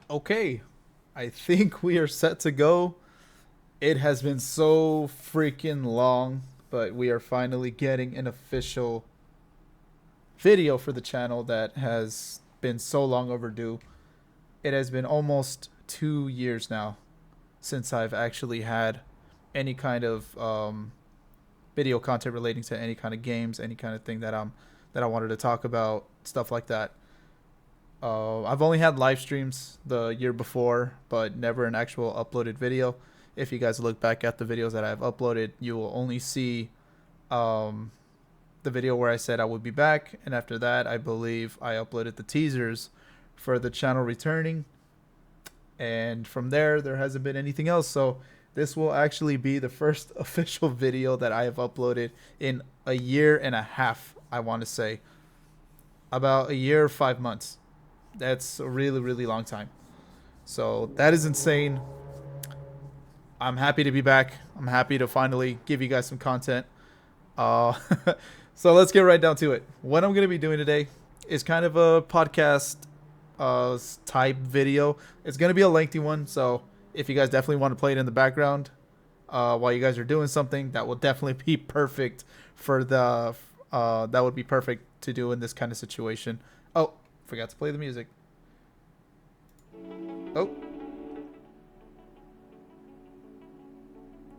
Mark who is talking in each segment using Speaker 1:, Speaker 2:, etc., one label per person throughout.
Speaker 1: Okay, I think we are set to go. It has been so freaking long, but we are finally getting an official video for the channel that has been so long overdue. It has been almost 2 years now since I've actually had any kind of video content relating to any kind of games, any kind of thing that I wanted to talk about, stuff like that. I've only had live streams the year before, but never an actual uploaded video. If you guys look back at the videos that I've uploaded, you will only see um, the video where I said I would be back, and after that, I believe I uploaded the teasers for the channel returning, and from there hasn't been anything else. So this will actually be the first official video that I have uploaded in a year and a half. I want to say about a year, 5 months. That's a really, really long time. So that is insane. I'm happy to be back. I'm happy to finally give you guys some content. Uh, so let's get right down to it. What I'm going to be doing today is kind of a podcast type video. It's going to be a lengthy one. So if you guys definitely want to play it in the background while you guys are doing something, that will definitely be perfect for the. That would be perfect to do in this kind of situation. Oh, forgot to play the music. Oh.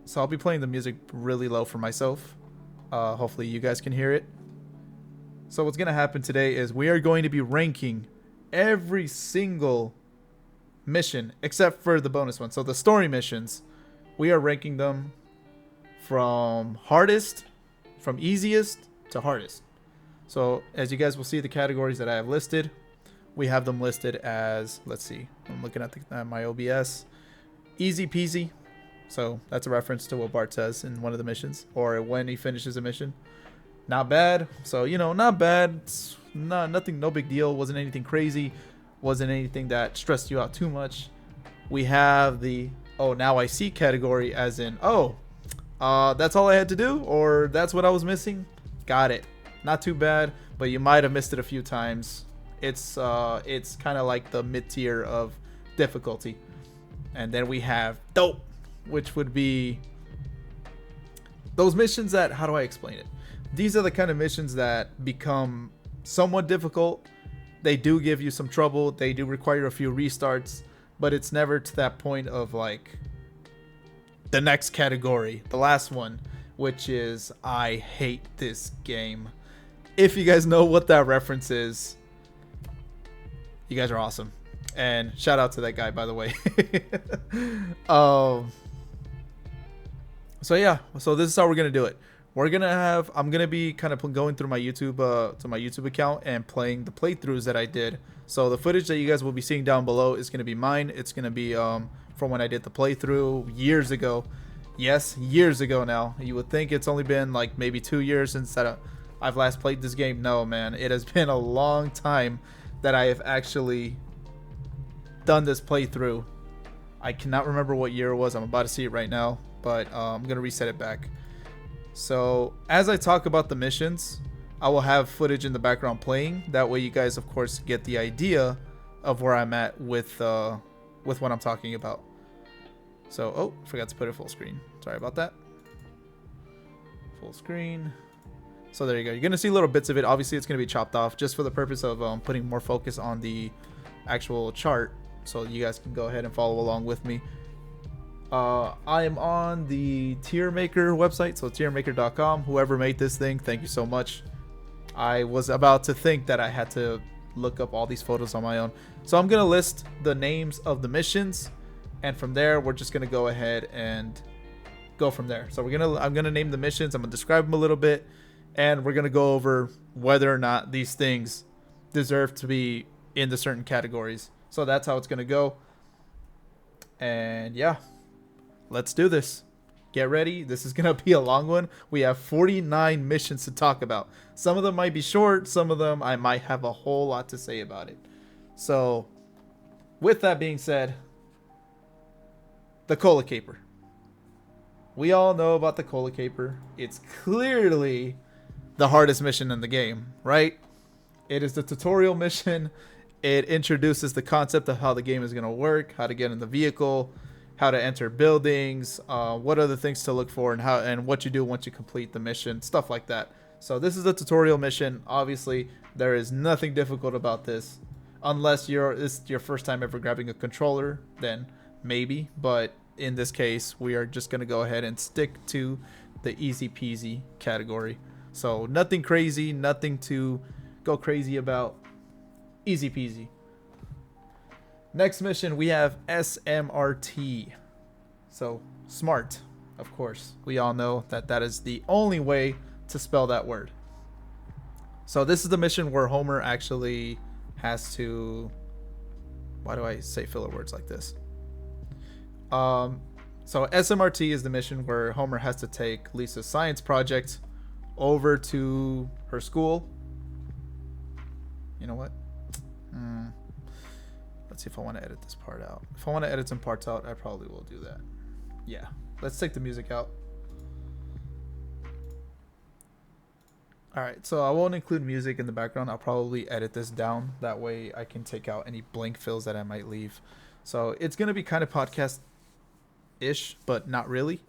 Speaker 1: So I'll be playing the music really low for myself. Hopefully you guys can hear it. So what's going to happen today is we are going to be ranking every single mission except for the bonus one. So the story missions, we are ranking them from easiest to hardest. So as you guys will see, the categories that I have listed, we have them listed as, let's see, I'm looking at my OBS, easy peasy. So that's a reference to what Bart says in one of the missions, or when he finishes a mission. Not bad. So, not bad. Nothing, no big deal. Wasn't anything crazy. Wasn't anything that stressed you out too much. We have the, oh, now I see category, as in, that's all I had to do, or that's what I was missing. Got it. Not too bad, but you might have missed it a few times. It's kind of like the mid tier of difficulty. And then we have dope, which would be those missions that, how do I explain it? These are the kind of missions that become somewhat difficult. They do give you some trouble. They do require a few restarts, but it's never to that point of like the next category, the last one, which is I hate this game. If you guys know what that reference is, you guys are awesome. And shout out to that guy, by the way. So yeah, so this is how we're gonna do it. I'm gonna be kind of going through my YouTube to my YouTube account and playing the playthroughs that I did. So the footage that you guys will be seeing down below is gonna be mine. It's gonna be from when I did the playthrough years ago. Yes, years ago now. You would think it's only been like maybe 2 years since that I've last played this game. No, man, it has been a long time that I have actually done this playthrough. I cannot remember what year it was. I'm about to see it right now, but I'm gonna reset it back. So as I talk about the missions, I will have footage in the background playing. That way you guys, of course, get the idea of where I'm at with what I'm talking about. So, oh, forgot to put it full screen. Sorry about that. Full screen. So there you go. You're going to see little bits of it. Obviously, it's going to be chopped off just for the purpose of putting more focus on the actual chart, so you guys can go ahead and follow along with me. I am on the tier maker website, so tiermaker.com. Whoever made this thing, thank you so much. I was about to think that I had to look up all these photos on my own. So I'm going to list the names of the missions, and from there, we're just going to go ahead and go from there. So I'm going to name the missions. I'm going to describe them a little bit, and we're going to go over whether or not these things deserve to be in the certain categories. So that's how it's going to go. And yeah, let's do this. Get ready. This is going to be a long one. We have 49 missions to talk about. Some of them might be short. Some of them I might have a whole lot to say about it. So with that being said, the Cola Caper. We all know about the Cola Caper. It's clearly the hardest mission in the game, right? It is the tutorial mission. It introduces the concept of how the game is going to work, how to get in the vehicle, how to enter buildings, what other things to look for, and how and what you do once you complete the mission, stuff like that. So this is a tutorial mission. Obviously, there is nothing difficult about this, unless it's your first time ever grabbing a controller. Then maybe, but in this case, we are just gonna go ahead and stick to the easy peasy category. So nothing crazy, nothing to go crazy about. Easy peasy. Next mission, we have SMRT. So smart, of course. We all know that that is the only way to spell that word. So this is the mission where Homer actually has to... Why do I say filler words like this? So SMRT is the mission where Homer has to take Lisa's science project over to her school. You know what? Let's see if I want to edit this part out. If I want to edit some parts out, I probably will do that. Yeah. Let's take the music out. Alright, so I won't include music in the background. I'll probably edit this down. That way I can take out any blank fills that I might leave. So it's going to be kind of podcast-ish, but not really.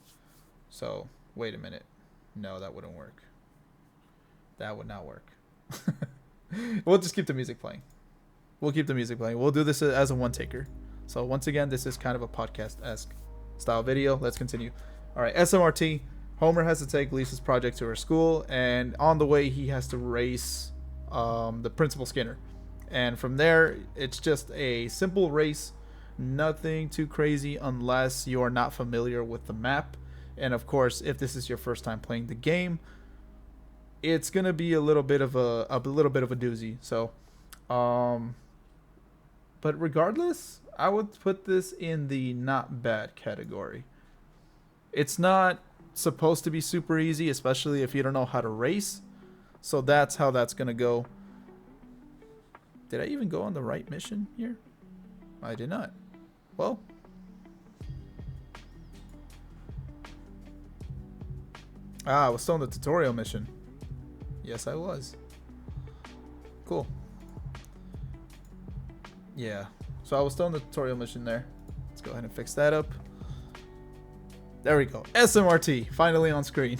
Speaker 1: So, wait a minute. No, that wouldn't work. That would not work. We'll just keep the music playing. We'll keep the music playing. We'll do this as a one-taker. So once again, this is kind of a podcast-esque style video. Let's continue. All right, SMRT. Homer has to take Lisa's project to her school, and on the way, he has to race the Principal Skinner. And from there, it's just a simple race. Nothing too crazy unless you're not familiar with the map. And of course, if this is your first time playing the game, it's gonna be a little bit of a doozy. So, but regardless, I would put this in the not bad category. It's not supposed to be super easy, especially if you don't know how to race. So that's how that's gonna go. Did I even go on the right mission here? I did not. Well, I was still in the tutorial mission. Yes, I was. Cool. Yeah. So I was still in the tutorial mission there. Let's go ahead and fix that up. There we go. SMRT. Finally on screen.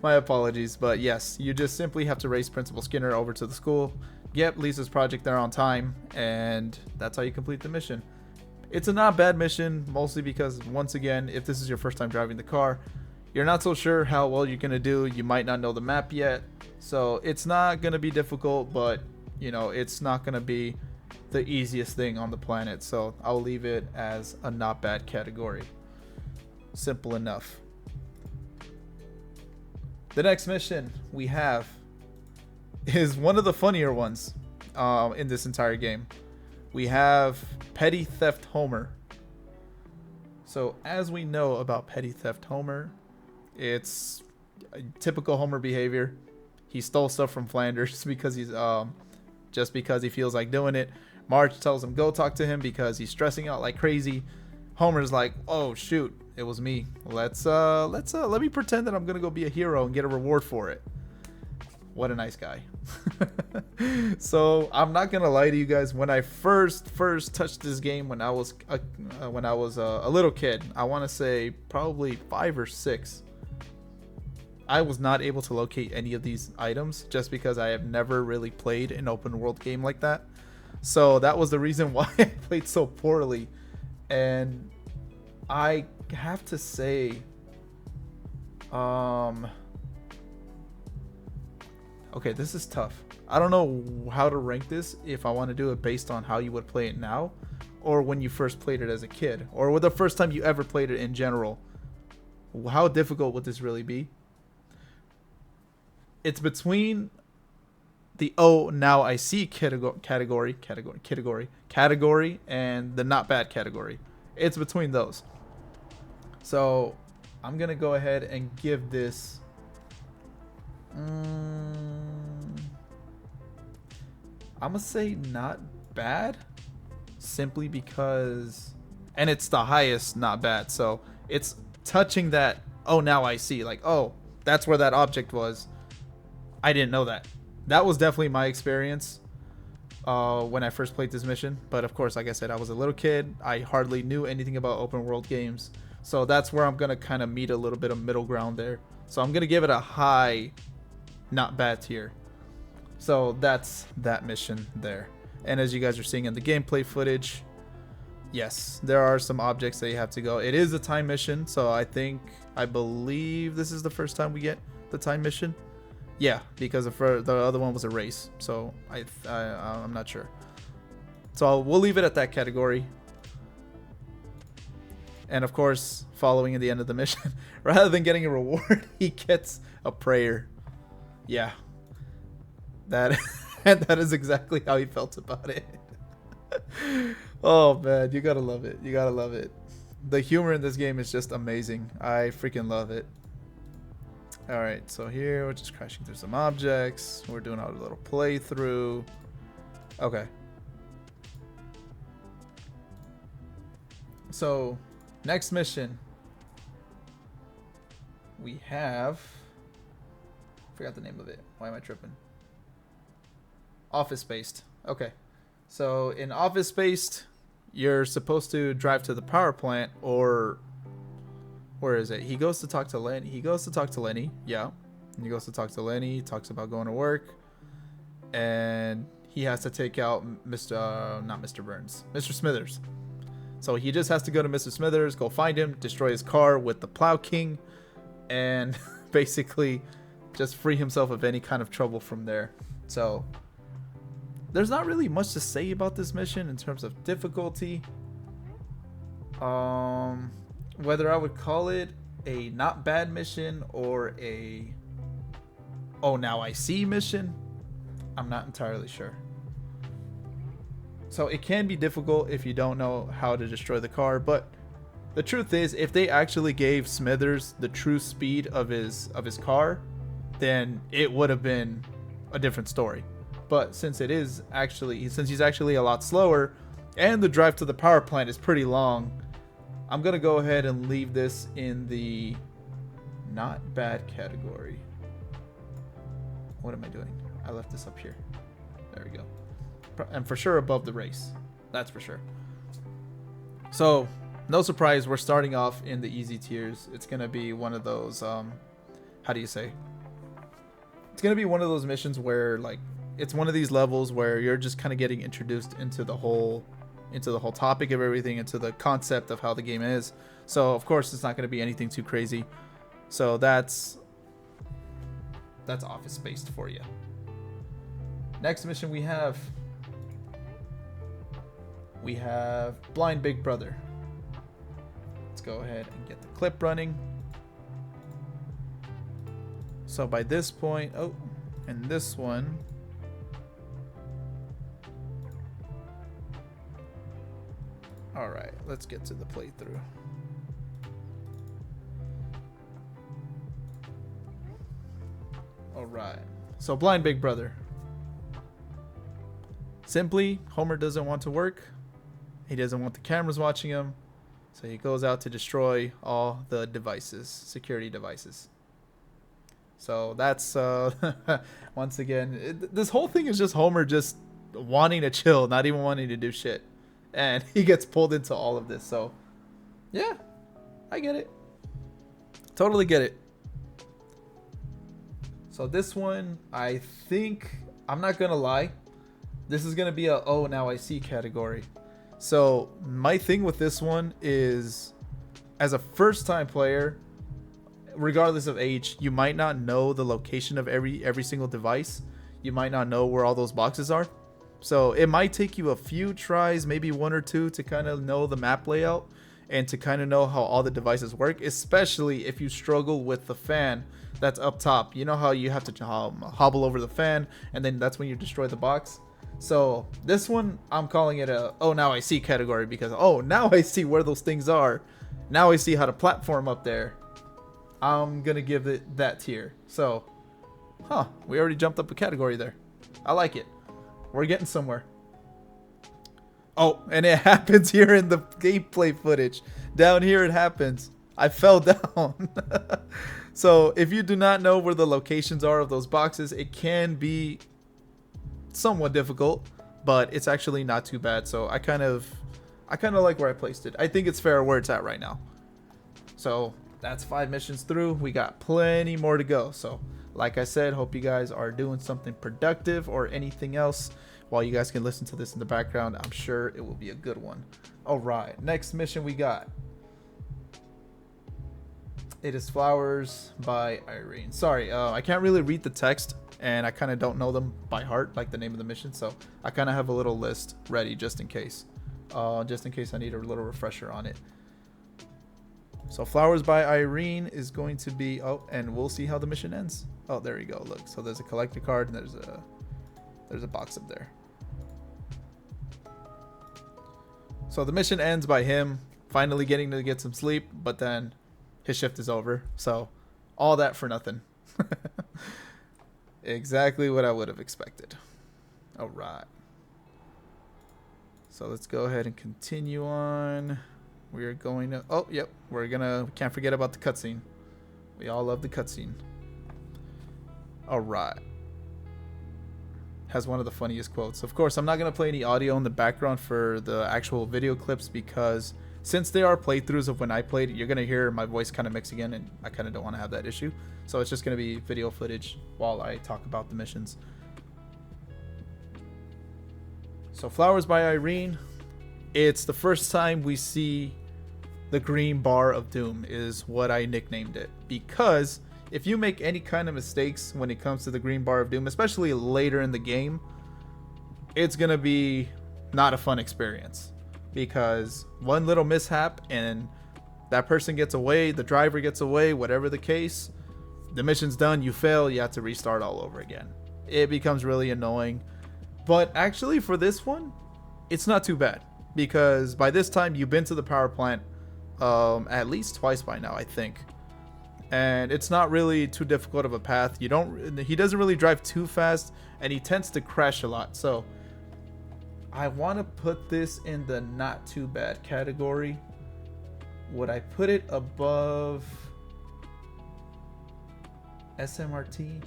Speaker 1: My apologies. But yes, you just simply have to race Principal Skinner over to the school. Get Lisa's project there on time. And that's how you complete the mission. It's a not bad mission. Mostly because, once again, if this is your first time driving the car, you're not so sure how well you're going to do. You might not know the map yet. So it's not going to be difficult, but, you know, it's not going to be the easiest thing on the planet. So I'll leave it as a not bad category. Simple enough. The next mission we have is one of the funnier ones in this entire game. We have Petty Theft Homer. So as we know about Petty Theft Homer, it's typical Homer behavior. He stole stuff from Flanders because he's just because he feels like doing it. Marge tells him go talk to him because he's stressing out like crazy. Homer's like, "Oh shoot, it was me. Let me pretend that I'm gonna go be a hero and get a reward for it." What a nice guy. So I'm not gonna lie to you guys. When I first touched this game, when I was a little kid, I want to say probably 5 or 6. I was not able to locate any of these items just because I have never really played an open world game like that. So that was the reason why I played so poorly. And I have to say, okay, this is tough. I don't know how to rank this, if I want to do it based on how you would play it now, or when you first played it as a kid, or with the first time you ever played it in general. How difficult would this really be? It's between the "oh now I see" category and the not bad category. It's between those. So I'm gonna go ahead and give this I'm gonna say not bad, simply because, and it's the highest not bad, so it's touching that "oh now I see," like, oh, that's where that object was. I didn't know that. That was definitely my experience. when I first played this mission. But of course, like I said, I was a little kid. I hardly knew anything about open world games. So that's where I'm going to kind of meet a little bit of middle ground there. So I'm going to give it a high, not bad tier. So that's that mission there. And as you guys are seeing in the gameplay footage, yes, there are some objects that you have to go. It is a time mission. So I believe this is the first time we get the time mission. Yeah, because the other one was a race. So I'm not sure. So we'll leave it at that category. And of course, following at the end of the mission, rather than getting a reward, he gets a prayer. Yeah. That is exactly how he felt about it. Oh man, you gotta love it. You gotta love it. The humor in this game is just amazing. I freaking love it. Alright, so here we're just crashing through some objects. We're doing our little playthrough. Okay. So, next mission. We have... forgot the name of it. Why am I tripping? Office Based. Okay. So, in Office Based, you're supposed to drive to the power plant, or... where is it? He goes to talk to Lenny. Yeah. He goes to talk to Lenny. He talks about going to work. And he has to take out not Mr. Burns, Mr. Smithers. So he just has to go to Mr. Smithers, go find him, destroy his car with the Plow King, and basically just free himself of any kind of trouble from there. So there's not really much to say about this mission in terms of difficulty. Whether I would call it a not bad mission or a oh now I see mission, I'm not entirely sure. So it can be difficult if you don't know how to destroy the car, but the truth is, if they actually gave Smithers the true speed of his car, then it would have been a different story. But since he's actually a lot slower, and the drive to the power plant is pretty long, I'm gonna go ahead and leave this in the not bad category. What am I doing? I left this up here. There we go. And for sure above the race. That's for sure. So, no surprise, we're starting off in the easy tiers. It's gonna be one of those, how do you say? It's gonna be one of those missions where, like, it's one of these levels where you're just kind of getting introduced into the whole topic of everything, into the concept of how the game is. So of course it's not going to be anything too crazy. So that's Office Based for you. Next mission we have Blind Big Brother. Let's go ahead and get the clip running. So by this point, and this one, alright, let's get to the playthrough. Alright, so Blind Big Brother. Simply, Homer doesn't want to work. He doesn't want the cameras watching him. So he goes out to destroy all the devices, security devices. So that's, once again, this whole thing is just Homer just wanting to chill, not even wanting to do shit. And he gets pulled into all of this. So, yeah, I get it. Totally get it. So this one, I think, I'm not going to lie, this is going to be a oh now I see category. So my thing with this one is, as a first time player, regardless of age, you might not know the location of every single device. You might not know where all those boxes are. So it might take you a few tries, maybe one or two, to kind of know the map layout and to kind of know how all the devices work, especially if you struggle with the fan that's up top. You know how you have to hobble over the fan, and then that's when you destroy the box. So this one, I'm calling it a oh now I see category, because oh now I see where those things are. Now I see how to platform up there. I'm gonna give it that tier. So, we already jumped up a category there. I like it. We're getting somewhere. Oh, and it happens here in the gameplay footage. Down here it happens. I fell down. So if you do not know where the locations are of those boxes, it can be somewhat difficult. but it's actually not too bad. So I kind of like where I placed it. I think it's fair where it's at right now. So that's 5 missions through. We got plenty more to go. So like I said, hope you guys are doing something productive or anything else while you guys can listen to this in the background. I'm sure it will be a good one. All right, next mission we got. It is Flowers by Irene. Sorry, I can't really read the text, and I kind of don't know them by heart, like the name of the mission. So I kind of have a little list ready just in case I need a little refresher on it. So Flowers by Irene is going to be, and we'll see how the mission ends. Oh, there you go. Look, so there's a collector card and there's a box up there. So the mission ends by him finally getting to get some sleep, but then his shift is over. So all that for nothing. Exactly what I would have expected. All right. So let's go ahead and continue on. We are going to, we can't forget about the cutscene. We all love the cutscene. All right. Has one of the funniest quotes. Of course, I'm not going to play any audio in the background for the actual video clips because since they are playthroughs of when I played, you're going to hear my voice kind of mix again, and I kind of don't want to have that issue. So it's just going to be video footage while I talk about the missions. So Flowers by Irene. It's the first time we see the green bar of doom is what I nicknamed it, because if you make any kind of mistakes when it comes to the green bar of doom, especially later in the game, it's gonna be not a fun experience, because one little mishap and that person gets away, the driver gets away, whatever the case, the mission's done, you fail, you have to restart all over again. It becomes really annoying. But actually for this one, it's not too bad, because by this time you've been to the power plant at least twice by now, I think, and it's not really too difficult of a path. He doesn't really drive too fast, and he tends to crash a lot. So I want to put this in the not too bad category. Would I put it above SMRT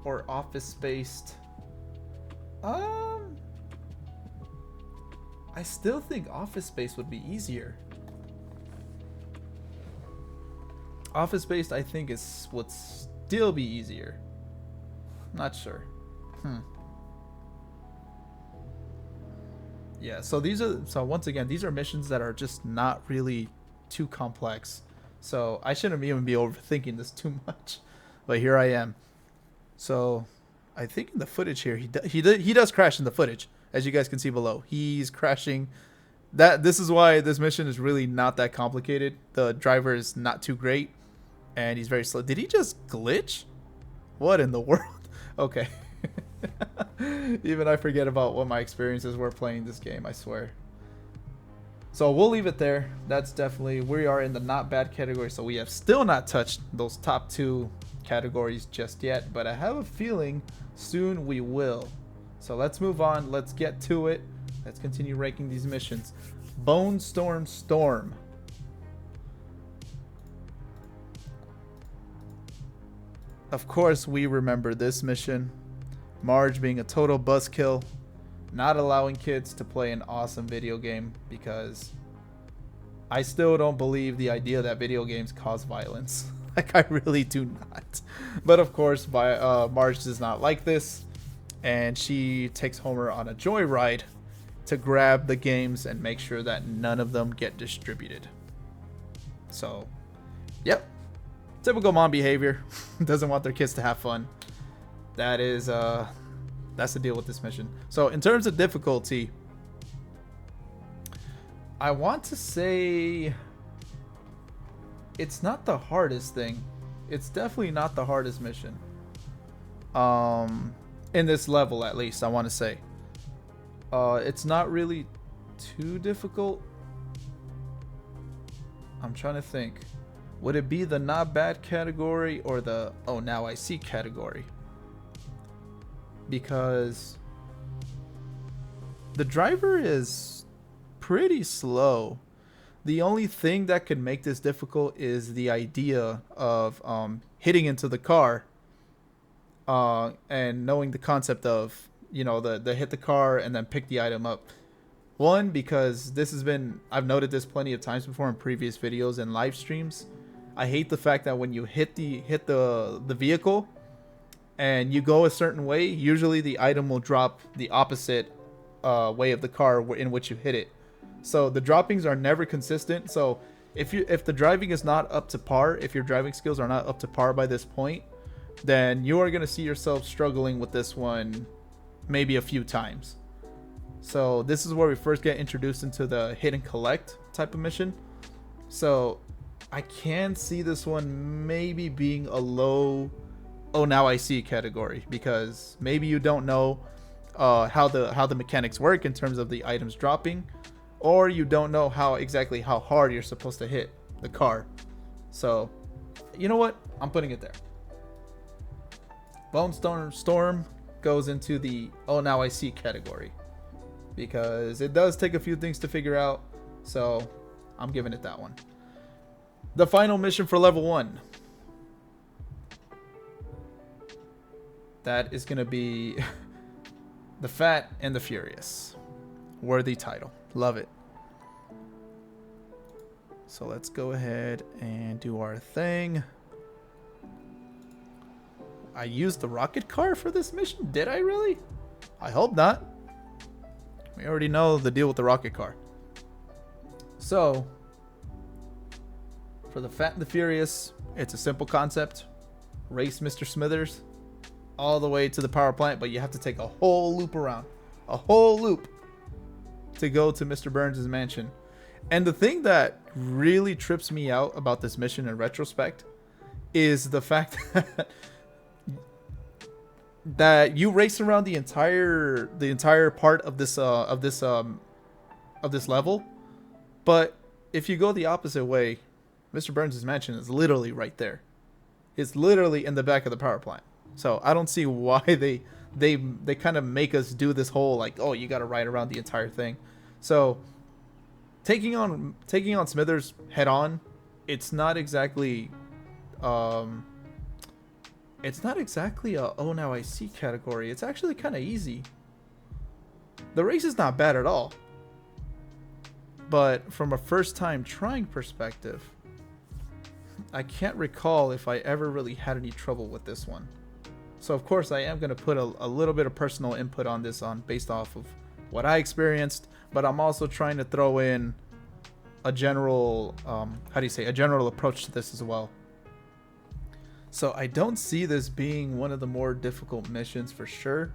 Speaker 1: or Office Spaced? I still think Office Space would be easier. Office Space, I think, would still be easier. Not sure. Yeah, so once again, these are missions that are just not really too complex. So I shouldn't even be overthinking this too much. But here I am. So I think in the footage here, he does crash in the footage. As you guys can see below, he's crashing. This is why this mission is really not that complicated. The driver is not too great, and he's very slow. Did he just glitch? What in the world? Okay. Even I forget about what my experiences were playing this game, I swear. So we'll leave it there. That's definitely, we are in the not bad category, so we have still not touched those top 2 categories just yet, but I have a feeling soon we will. So let's move on. Let's get to it. Let's continue ranking these missions. Bone Storm Storm. Of course, we remember this mission. Marge being a total buzzkill, not allowing kids to play an awesome video game, because I still don't believe the idea that video games cause violence. Like, I really do not. But of course, Marge does not like this, and she takes Homer on a joyride to grab the games and make sure that none of them get distributed. So, yep. Typical mom behavior. Doesn't want their kids to have fun. That's the deal with this mission. So, in terms of difficulty, I want to say it's not the hardest thing. It's definitely not the hardest mission. In this level, at least, I want to say. It's not really too difficult. I'm trying to think. Would it be the not bad category or the oh now I see category? Because the driver is pretty slow. The only thing that could make this difficult is the idea of hitting into the car and knowing the concept of, you know, the hit the car and then pick the item up. One, because this has been, I've noted this plenty of times before in previous videos and live streams. I hate the fact that when you hit the vehicle and you go a certain way, usually the item will drop the opposite way of the car in which you hit it. So the droppings are never consistent. So if the driving is not up to par, if your driving skills are not up to par by this point, then you are going to see yourself struggling with this one maybe a few times. So this is where we first get introduced into the hit and collect type of mission. So I can see this one maybe being a low, oh now I see category, because maybe you don't know how the mechanics work in terms of the items dropping, or you don't know exactly how hard you're supposed to hit the car. So you know what? I'm putting it there. Bone Storm goes into the oh now I see category, because it does take a few things to figure out. So I'm giving it that one. The final mission for level 1. That is going to be The Fat and the Furious. Worthy title. Love it. So let's go ahead and do our thing. I used the rocket car for this mission? Did I really? I hope not. We already know the deal with the rocket car. So, for The Fat and the Furious, it's a simple concept. Race Mr. Smithers all the way to the power plant, but you have to take a whole loop around. A whole loop to go to Mr. Burns' mansion. And the thing that really trips me out about this mission in retrospect is the fact that you race around the entire part of this level, but if you go the opposite way, Mr. Burns' mansion is literally right there. It's literally in the back of the power plant. So I don't see why they kind of make us do this whole like, oh, you got to ride around the entire thing. So taking on Smithers head on, it's not exactly a oh now I see category. It's actually kind of easy. The race is not bad at all. But from a first time trying perspective, I can't recall if I ever really had any trouble with this one. So of course I am going to put a little bit of personal input on this based off of what I experienced, but I'm also trying to throw in a general a general approach to this as well. So I don't see this being one of the more difficult missions for sure.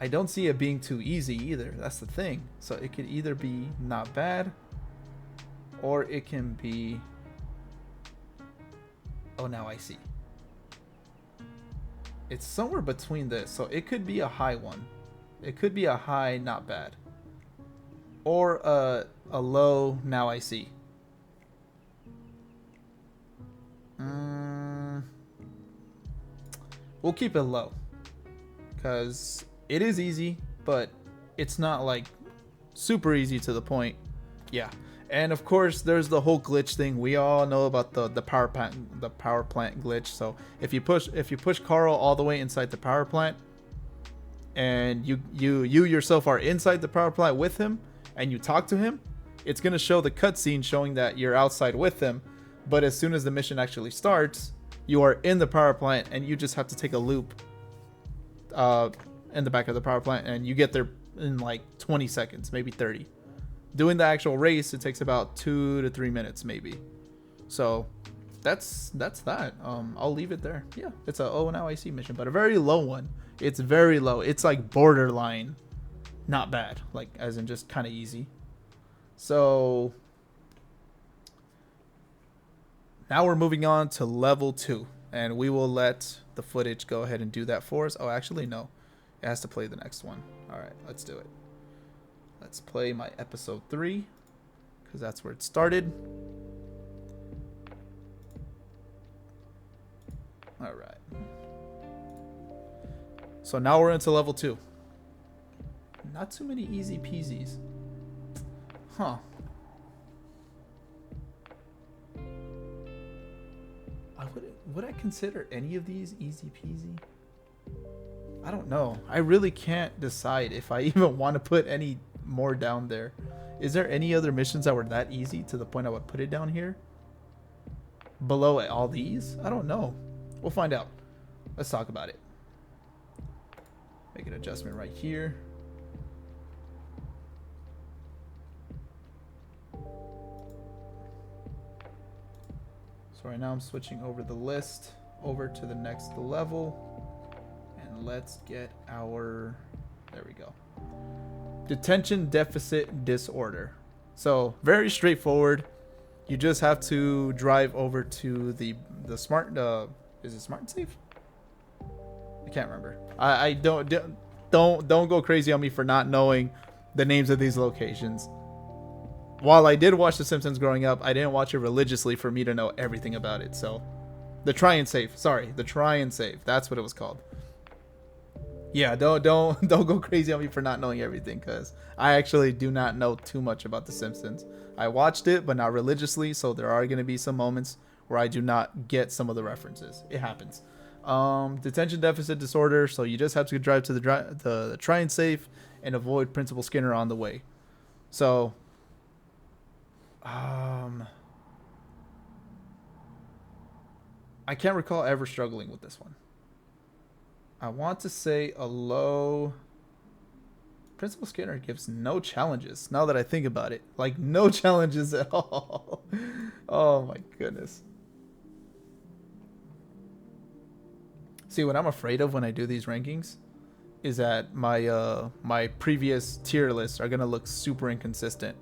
Speaker 1: I don't see it being too easy either. That's the thing. So it could either be not bad, or it can be oh now I see. It's somewhere between this. So it could be a high one. It could be a high not bad, or a low now I see. We'll keep it low, because it is easy, but it's not like super easy to the point. Yeah. And of course there's the whole glitch thing. We all know about the power plant glitch. So if you push Carl all the way inside the power plant, and you yourself are inside the power plant with him, and you talk to him, it's going to show the cutscene showing that you're outside with him. But as soon as the mission actually starts, you are in the power plant, and you just have to take a loop in the back of the power plant, and you get there in like 20 seconds, maybe 30. Doing the actual race, it takes about 2 to 3 minutes maybe. So that's that. I'll leave it there. Yeah, it's a oh now I see mission, but a very low one. It's very low. It's like borderline not bad, like as in just kind of easy. So now we're moving on to level 2, and we will let the footage go ahead and do that for us. Oh, actually no, it has to play the next one. All right, let's do it. Let's play my episode 3, because that's where it started. All right. So now we're into level 2. Not too many easy peasies. Huh. would I consider any of these easy peasy? I don't know. I really can't decide if I even want to put any more down there. Is there any other missions that were that easy to the point I would put it down here? Below all these? I don't know. We'll find out. Let's talk about it. Make an adjustment right here. So right now I'm switching over the list over to the next level. And let's get our... There we go. Detention deficit disorder. So very straightforward. You just have to drive over to the smart... is it smart and safe? I can't remember. I don't go crazy on me for not knowing the names of these locations. While I did watch The Simpsons growing up, I didn't watch it religiously for me to know everything about it. So, the try and save. Sorry, the try and save. That's what it was called. Yeah, don't go crazy on me for not knowing everything, because I actually do not know too much about The Simpsons. I watched it, but not religiously, so there are going to be some moments where I do not get some of the references. It happens. Detention deficit disorder. So you just have to drive to the try and save and avoid Principal Skinner on the way. So, I can't recall ever struggling with this one. I want to say a low. Principal Skinner gives no challenges. Now that I think about it, like no challenges at all. Oh my goodness. See, what I'm afraid of when I do these rankings is that my previous tier lists are gonna look super inconsistent,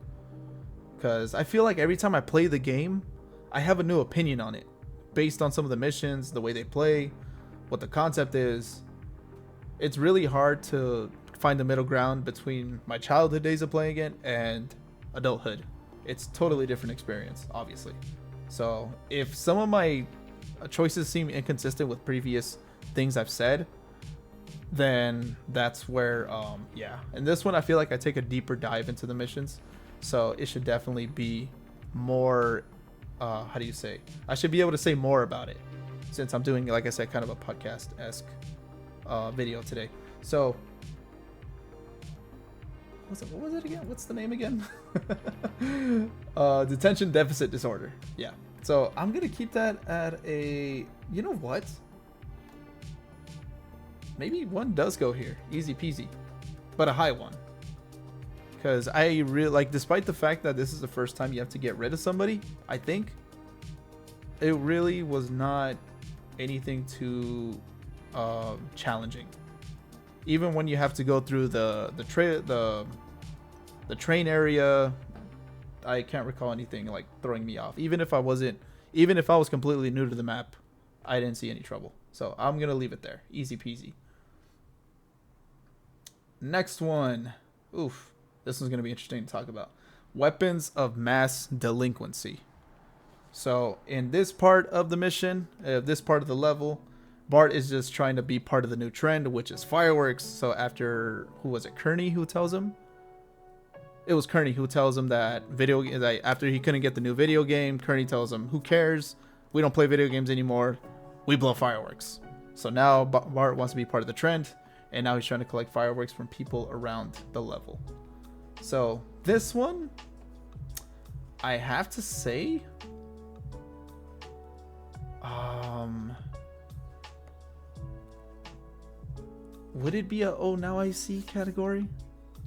Speaker 1: because I feel like every time I play the game, I have a new opinion on it based on some of the missions, the way they play, what the concept is. It's really hard to find the middle ground between my childhood days of playing it and adulthood. It's totally different experience, obviously. So if some of my choices seem inconsistent with previous things I've said, then that's where yeah. And this one, I feel like I take a deeper dive into the missions, so it should definitely be more how do you say, I should be able to say more about it, since I'm doing, like I said, kind of a podcast-esque video today. So what was it again? What's the name again? Detention deficit disorder. Yeah. So I'm gonna keep that at a, you know what? Maybe one does go here. Easy peasy. But a high one. Because I really, like, despite the fact that this is the first time you have to get rid of somebody, I think it really was not anything too challenging. Even when you have to go through the train area, I can't recall anything like throwing me off. Even if I was completely new to the map, I didn't see any trouble. So I'm gonna leave it there. Easy peasy. Next one. Oof. This one's gonna be interesting to talk about. Weapons of mass delinquency. So in this part of the mission, this part of the level, Bart is just trying to be part of the new trend, which is fireworks. So after, who was it, Kearney who tells him? It was Kearney who tells him that after he couldn't get the new video game, Kearney tells him, who cares? We don't play video games anymore. We blow fireworks. So now Bart wants to be part of the trend, and now he's trying to collect fireworks from people around the level. So this one, I have to say, would it be a "oh now I see" category?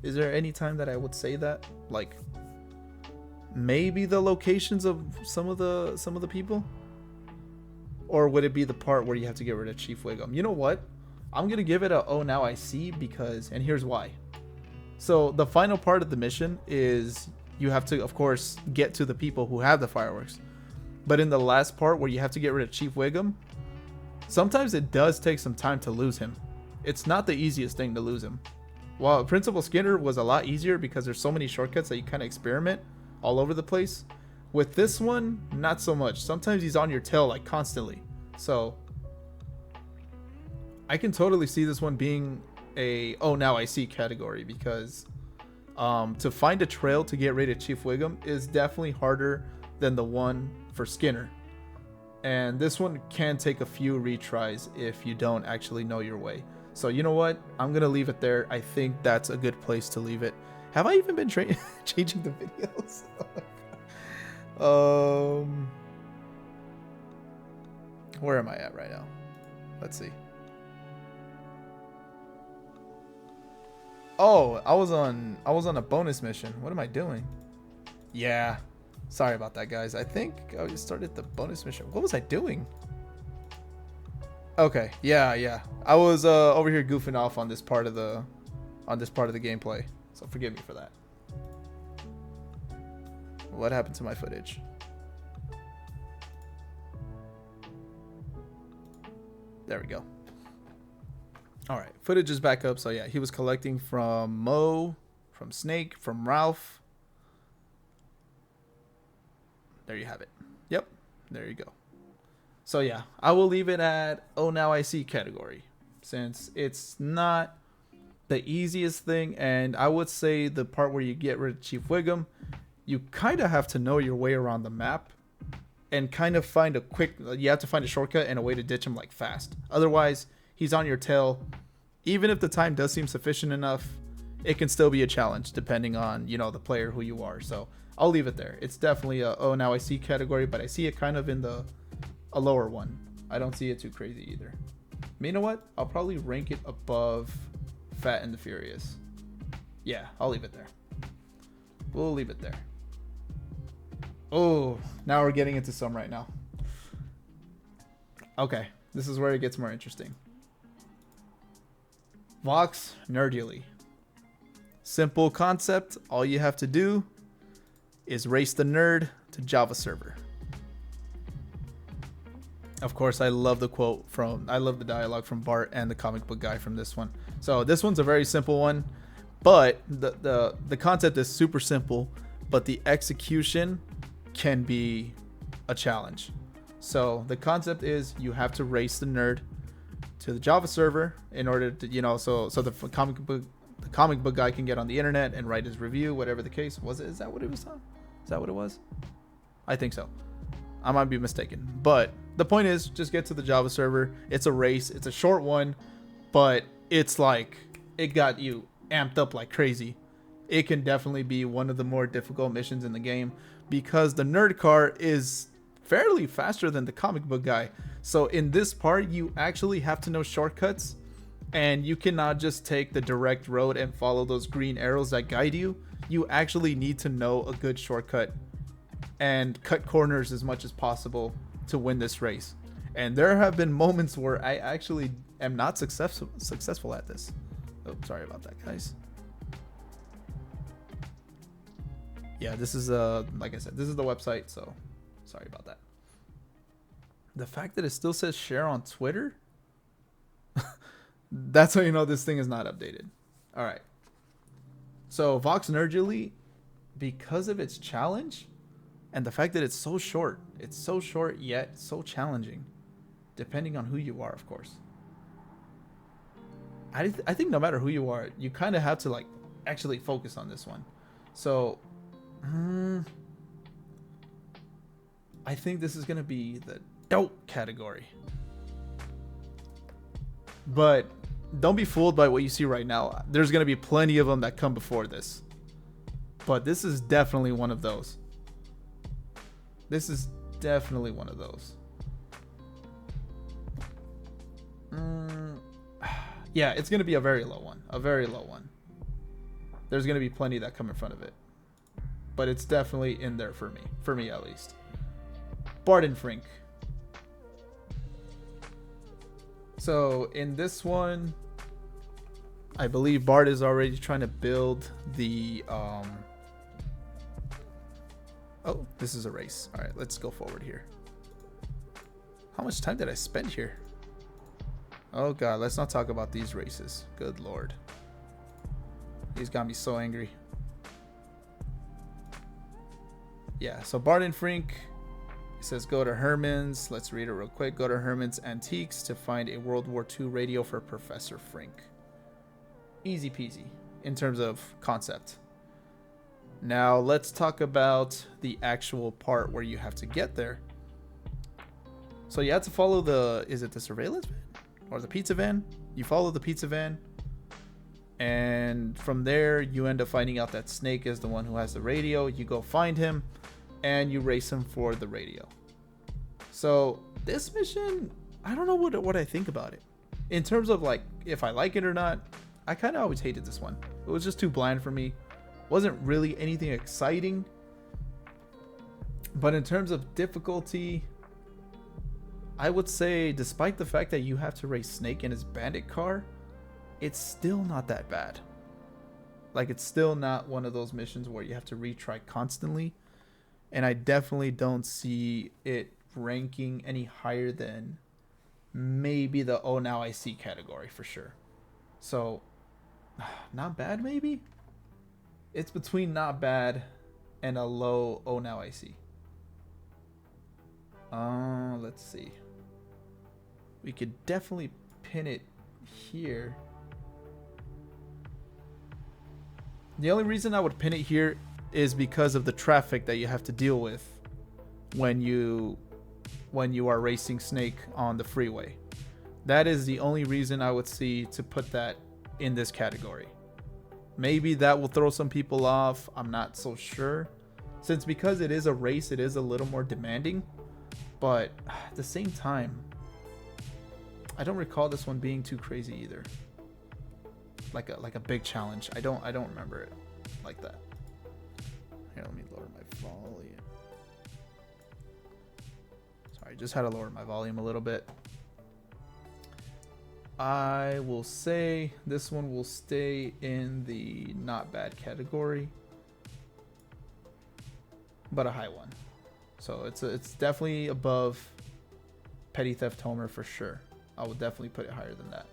Speaker 1: Is there any time that I would say that? Like maybe the locations of some of the people? Or would it be the part where you have to get rid of Chief Wiggum? You know what? I'm going to give it a "oh now I see" because, and here's why. So the final part of the mission is you have to, of course, get to the people who have the fireworks. But in the last part where you have to get rid of Chief Wiggum, sometimes it does take some time to lose him. It's not the easiest thing to lose him. While Principal Skinner was a lot easier because there's so many shortcuts that you kind of experiment all over the place. With this one, not so much. Sometimes he's on your tail like constantly. So I can totally see this one being a "oh now I see" category, because to find a trail to get rid of Chief Wiggum is definitely harder than the one for Skinner. And this one can take a few retries if you don't actually know your way. So you know what? I'm going to leave it there. I think that's a good place to leave it. Have I even been changing the videos? Where am I at right now? Let's see. Oh, I was on a bonus mission. What am I doing? Yeah. Sorry about that, guys. I think I just started the bonus mission. What was I doing? Okay. Yeah. I was over here goofing off on this part of the gameplay. So forgive me for that. What happened to my footage? There we go. All right, footage is back up. So yeah, he was collecting from Mo, from Snake, from Ralph. There you have it. Yep, there you go. So yeah, I will leave it at oh now I see category, since it's not the easiest thing, and I would say the part where you get rid of Chief Wiggum, you kind of have to know your way around the map and kind of find a quick, you have to find a shortcut and a way to ditch him like fast. Otherwise, he's on your tail. Even if the time does seem sufficient enough, it can still be a challenge depending on, you know, the player who you are. So I'll leave it there. It's definitely a oh now I see category, but I see it kind of in a lower one. I don't see it too crazy either. But you know what? I'll probably rank it above Fat and the Furious. Yeah, I'll leave it there. We'll leave it there. Oh, now we're getting into some right now. Okay, this is where it gets more interesting. Vox Nerdily. Simple concept. All you have to do is race the nerd to Java server. Of course, I love the dialogue from Bart and the comic book guy from this one. So this one's a very simple one, but the concept is super simple, but the execution can be a challenge. So the concept is you have to race the nerd to the Java server in order to, you know, so the comic book guy can get on the internet and write his review, whatever the case was. Is that what it was on? Is that what it was? I think so. I might be mistaken, but the point is just get to the Java server. It's a race. It's a short one, but it's like it got you amped up like crazy. It can definitely be one of the more difficult missions in the game because the nerd car is fairly faster than the comic book guy. So in this part, you actually have to know shortcuts, and you cannot just take the direct road and follow those green arrows that guide you. You actually need to know a good shortcut and cut corners as much as possible to win this race. And there have been moments where I actually am not successful at this. Oh, sorry about that, guys. Yeah, this is like I said, this is the website, so sorry about that. The fact that it still says share on Twitter, that's how you know this thing is not updated. All right. So Vox Nerdily, because of its challenge and the fact that it's so short yet so challenging, depending on who you are, of course. I think no matter who you are, you kind of have to like actually focus on this one. So I think this is going to be the dope category. But don't be fooled by what you see right now. There's going to be plenty of them that come before this. But this is definitely one of those. This is definitely one of those. Yeah, it's going to be a very low one. A very low one. There's going to be plenty that come in front of it. But it's definitely in there for me. For me, at least. Bart and Frink. So, in this one, I believe Bart is already trying to build the... Oh, this is a race. All right, let's go forward here. How much time did I spend here? Oh, God, let's not talk about these races. Good Lord. He's got me so angry. Yeah, so Bart and Frink... It says go to Herman's. Let's read it real quick. Go to Herman's Antiques to find a World War II radio for Professor Frink. Easy peasy in terms of concept. Now let's talk about the actual part where you have to get there. So you have to follow the, is it the surveillance van or the pizza van? You follow the pizza van, and from there you end up finding out that Snake is the one who has the radio. You go find him and you race him for the radio. So this mission, I don't know what I think about it in terms of like if I like it or not. I kind of always hated this one. It was just too bland for me. Wasn't really anything exciting. But in terms of difficulty, I would say despite the fact that you have to race Snake in his bandit car, it's still not that bad. Like, it's still not one of those missions where you have to retry constantly. And I definitely don't see it ranking any higher than maybe the "Oh Now I See" category for sure. So not bad, maybe. It's between not bad and a low "Oh Now I See." Let's see. We could definitely pin it here. The only reason I would pin it here is because of the traffic that you have to deal with when you are racing Snake on the freeway. That is the only reason I would see to put that in this category. Maybe that will throw some people off. I'm not so sure. Since because it is a race, it is a little more demanding. But at the same time, I don't recall this one being too crazy either. Like a big challenge. I don't remember it like that. Here, let me lower my volume. Sorry, just had to lower my volume a little bit. I will say this one will stay in the not bad category, but a high one. So it's definitely above Petty Theft Homer for sure. I would definitely put it higher than that.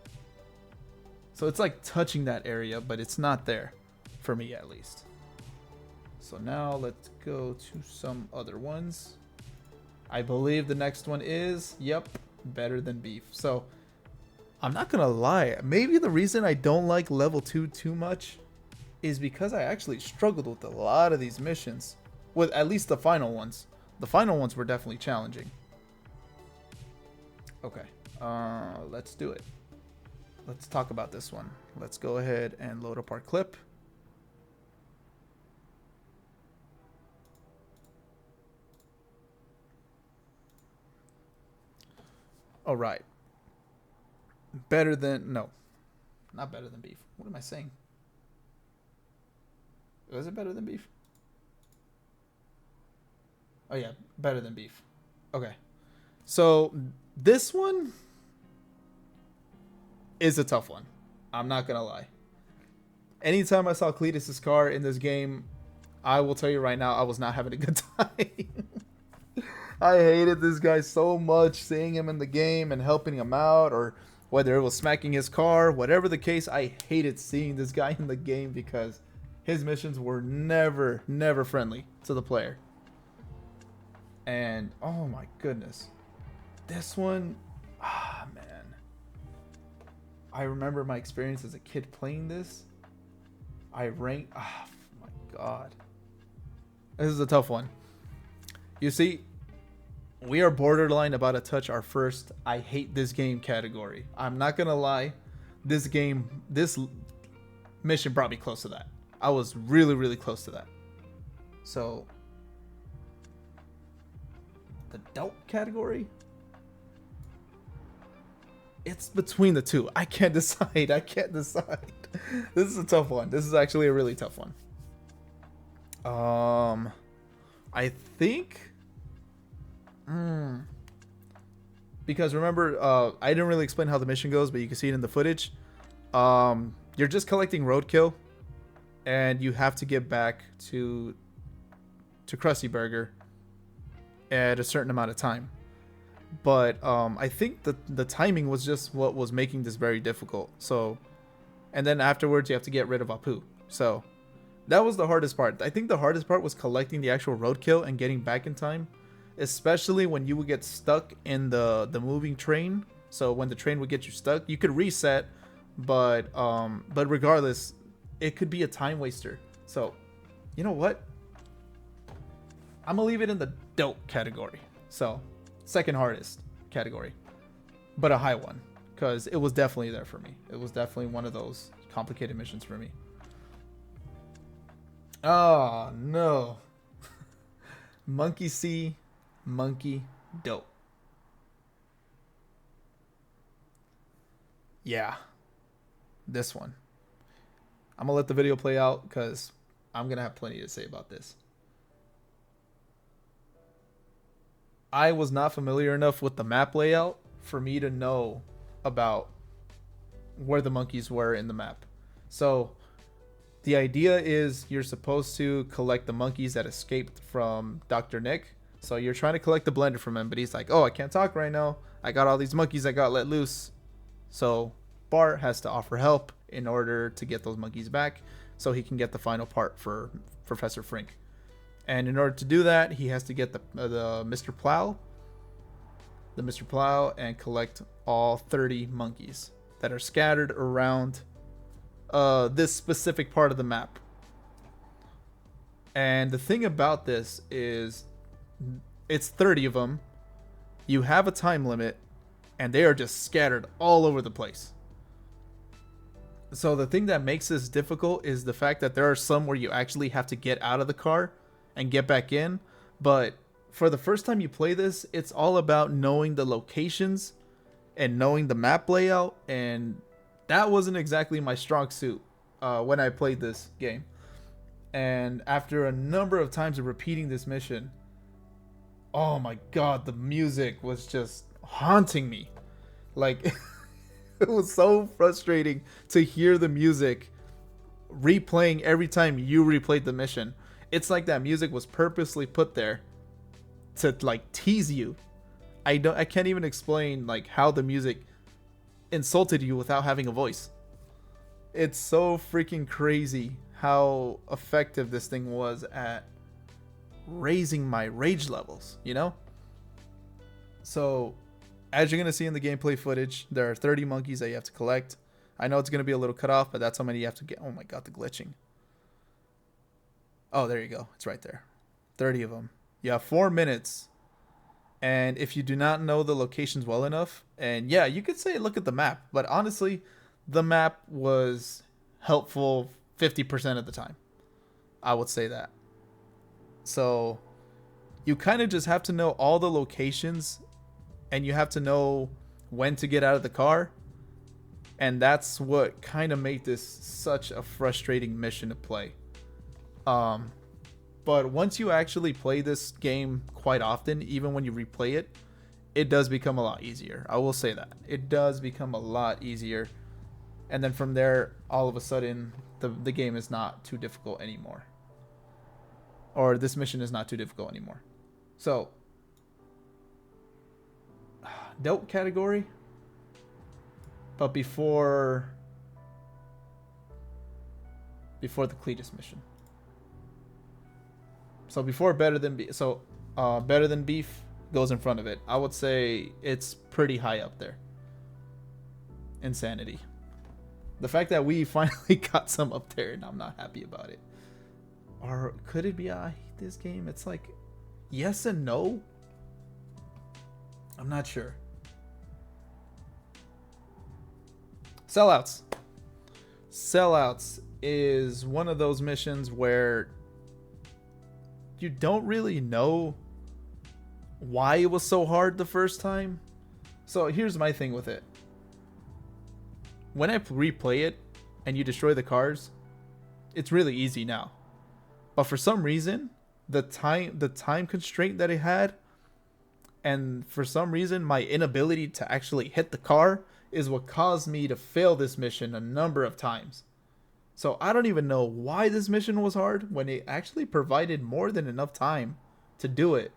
Speaker 1: So it's like touching that area, but it's not there for me at least. So now let's go to some other ones. I believe the next one is, yep, Better Than Beef. So I'm not gonna lie, maybe the reason I don't like level 2 too much is because I actually struggled with a lot of these missions, with at least the final ones. The final ones were definitely challenging. Okay, let's do it. Let's talk about this one. Let's go ahead and load up our clip. All right. Better than, no, not Better Than Beef. What am I saying? Was it Better Than Beef? Oh yeah, Better Than Beef. Okay. So this one is a tough one. I'm not gonna lie. Anytime I saw Cletus's car in this game, I will tell you right now, I was not having a good time. I hated this guy so much, seeing him in the game and helping him out, or whether it was smacking his car, whatever the case, I hated seeing this guy in the game because his missions were never friendly to the player. And oh my goodness, this one, man, I remember my experience as a kid playing this. I ranked, oh my god, this is a tough one. You see, we are borderline about to touch our first I hate this game category. I'm not gonna lie, this mission brought me close to that. I was really close to that. So the dope category, it's between the two. I can't decide. This is a tough one. This is actually a really tough one. I think because remember, I didn't really explain how the mission goes, but you can see it in the footage. You're just collecting roadkill, and you have to get back to Krusty Burger at a certain amount of time. But I think the timing was just what was making this very difficult. So, and then afterwards you have to get rid of Apu. So that was the hardest part. I think the hardest part was collecting the actual roadkill and getting back in time, especially when you would get stuck in the moving train. So when the train would get you stuck, you could reset, but regardless, it could be a time waster. So, you know what? I'm gonna leave it in the dope category. So, second hardest category, but a high one, because it was definitely there for me. It was definitely one of those complicated missions for me. Oh no. Monkey see, monkey dope. Yeah, this one. I'm gonna let the video play out because I'm gonna have plenty to say about this. I was not familiar enough with the map layout for me to know about where the monkeys were in the map. So the idea is you're supposed to collect the monkeys that escaped from Dr. Nick. So you're trying to collect the blender from him, but he's like, oh, I can't talk right now. I got all these monkeys that got let loose. So Bart has to offer help in order to get those monkeys back so he can get the final part for Professor Frink. And in order to do that, he has to get the Mr. Plow, and collect all 30 monkeys that are scattered around this specific part of the map. And the thing about this is it's 30 of them. You have a time limit, and they are just scattered all over the place. So the thing that makes this difficult is the fact that there are some where you actually have to get out of the car and get back in. But for the first time you play this, it's all about knowing the locations and knowing the map layout, and that wasn't exactly my strong suit when I played this game. And after a number of times of repeating this mission, oh my god, the music was just haunting me. Like, it was so frustrating to hear the music replaying every time you replayed the mission. It's like that music was purposely put there to like tease you. I can't even explain like how the music insulted you without having a voice. It's so freaking crazy how effective this thing was at raising my rage levels, you know? So, as you're going to see in the gameplay footage, there are 30 monkeys that you have to collect. I know it's going to be a little cut off, but that's how many you have to get. Oh my god, the glitching. Oh, there you go. It's right there. 30 of them. You have 4 minutes. And if you do not know the locations well enough, and yeah, you could say look at the map, but honestly, the map was helpful 50% of the time. I would say that. So you kind of just have to know all the locations, and you have to know when to get out of the car. And that's what kind of made this such a frustrating mission to play. But once you actually play this game quite often, even when you replay it, it does become a lot easier. I will say that. It does become a lot easier. And then from there, all of a sudden, the game is not too difficult anymore. Or this mission is not too difficult anymore. So, dope category. But before the Cletus mission. So before better than beef goes in front of it. I would say it's pretty high up there. Insanity. The fact that we finally got some up there, and I'm not happy about it. Or could it be I hate this game? It's like yes and no. I'm not sure. Sellouts. Sellouts is one of those missions where you don't really know why it was so hard the first time. So here's my thing with it. When I replay it and you destroy the cars, it's really easy now. But for some reason, the time constraint that it had, and for some reason my inability to actually hit the car is what caused me to fail this mission a number of times. So I don't even know why this mission was hard when it actually provided more than enough time to do it.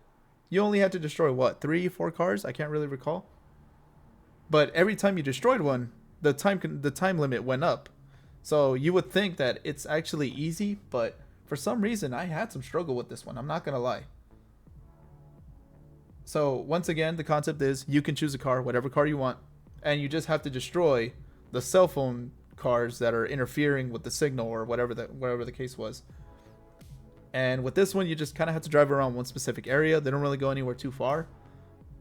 Speaker 1: You only had to destroy what, 3-4 cars? I can't really recall. But every time you destroyed one, the time limit went up. So you would think that it's actually easy, but for some reason I had some struggle with this one. I'm not gonna lie. So once again, the concept is you can choose a car, whatever car you want, and you just have to destroy the cell phone cars that are interfering with the signal or whatever the case was. And with this one, you just kind of have to drive around one specific area. They don't really go anywhere too far.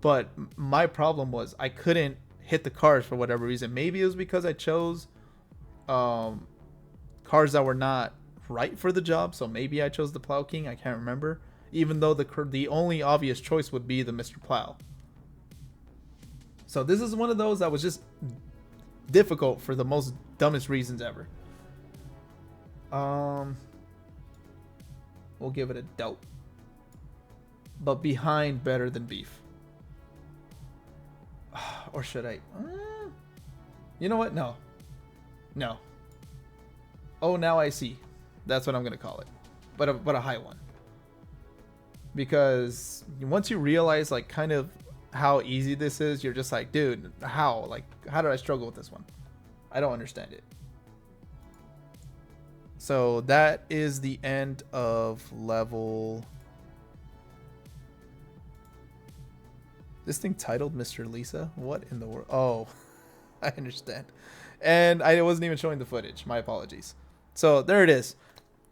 Speaker 1: But my problem was I couldn't hit the cars for whatever reason. Maybe it was because I chose cars that were not right for the job. So maybe I chose the Plow King. I can't remember. Even though the only obvious choice would be the Mr. Plow. So this is one of those that was just difficult for the most dumbest reasons ever. We'll give it a dope. But behind better than beef. Or should I? You know what? No. No. Oh, now I see. That's what I'm going to call it. But a high one. Because once you realize like kind of how easy this is, you're just like, dude, how? Like, how did I struggle with this one? I don't understand it. So that is the end of level. This thing titled Mr. Lisa? What in the world? Oh, I understand. And I wasn't even showing the footage. My apologies. So there it is.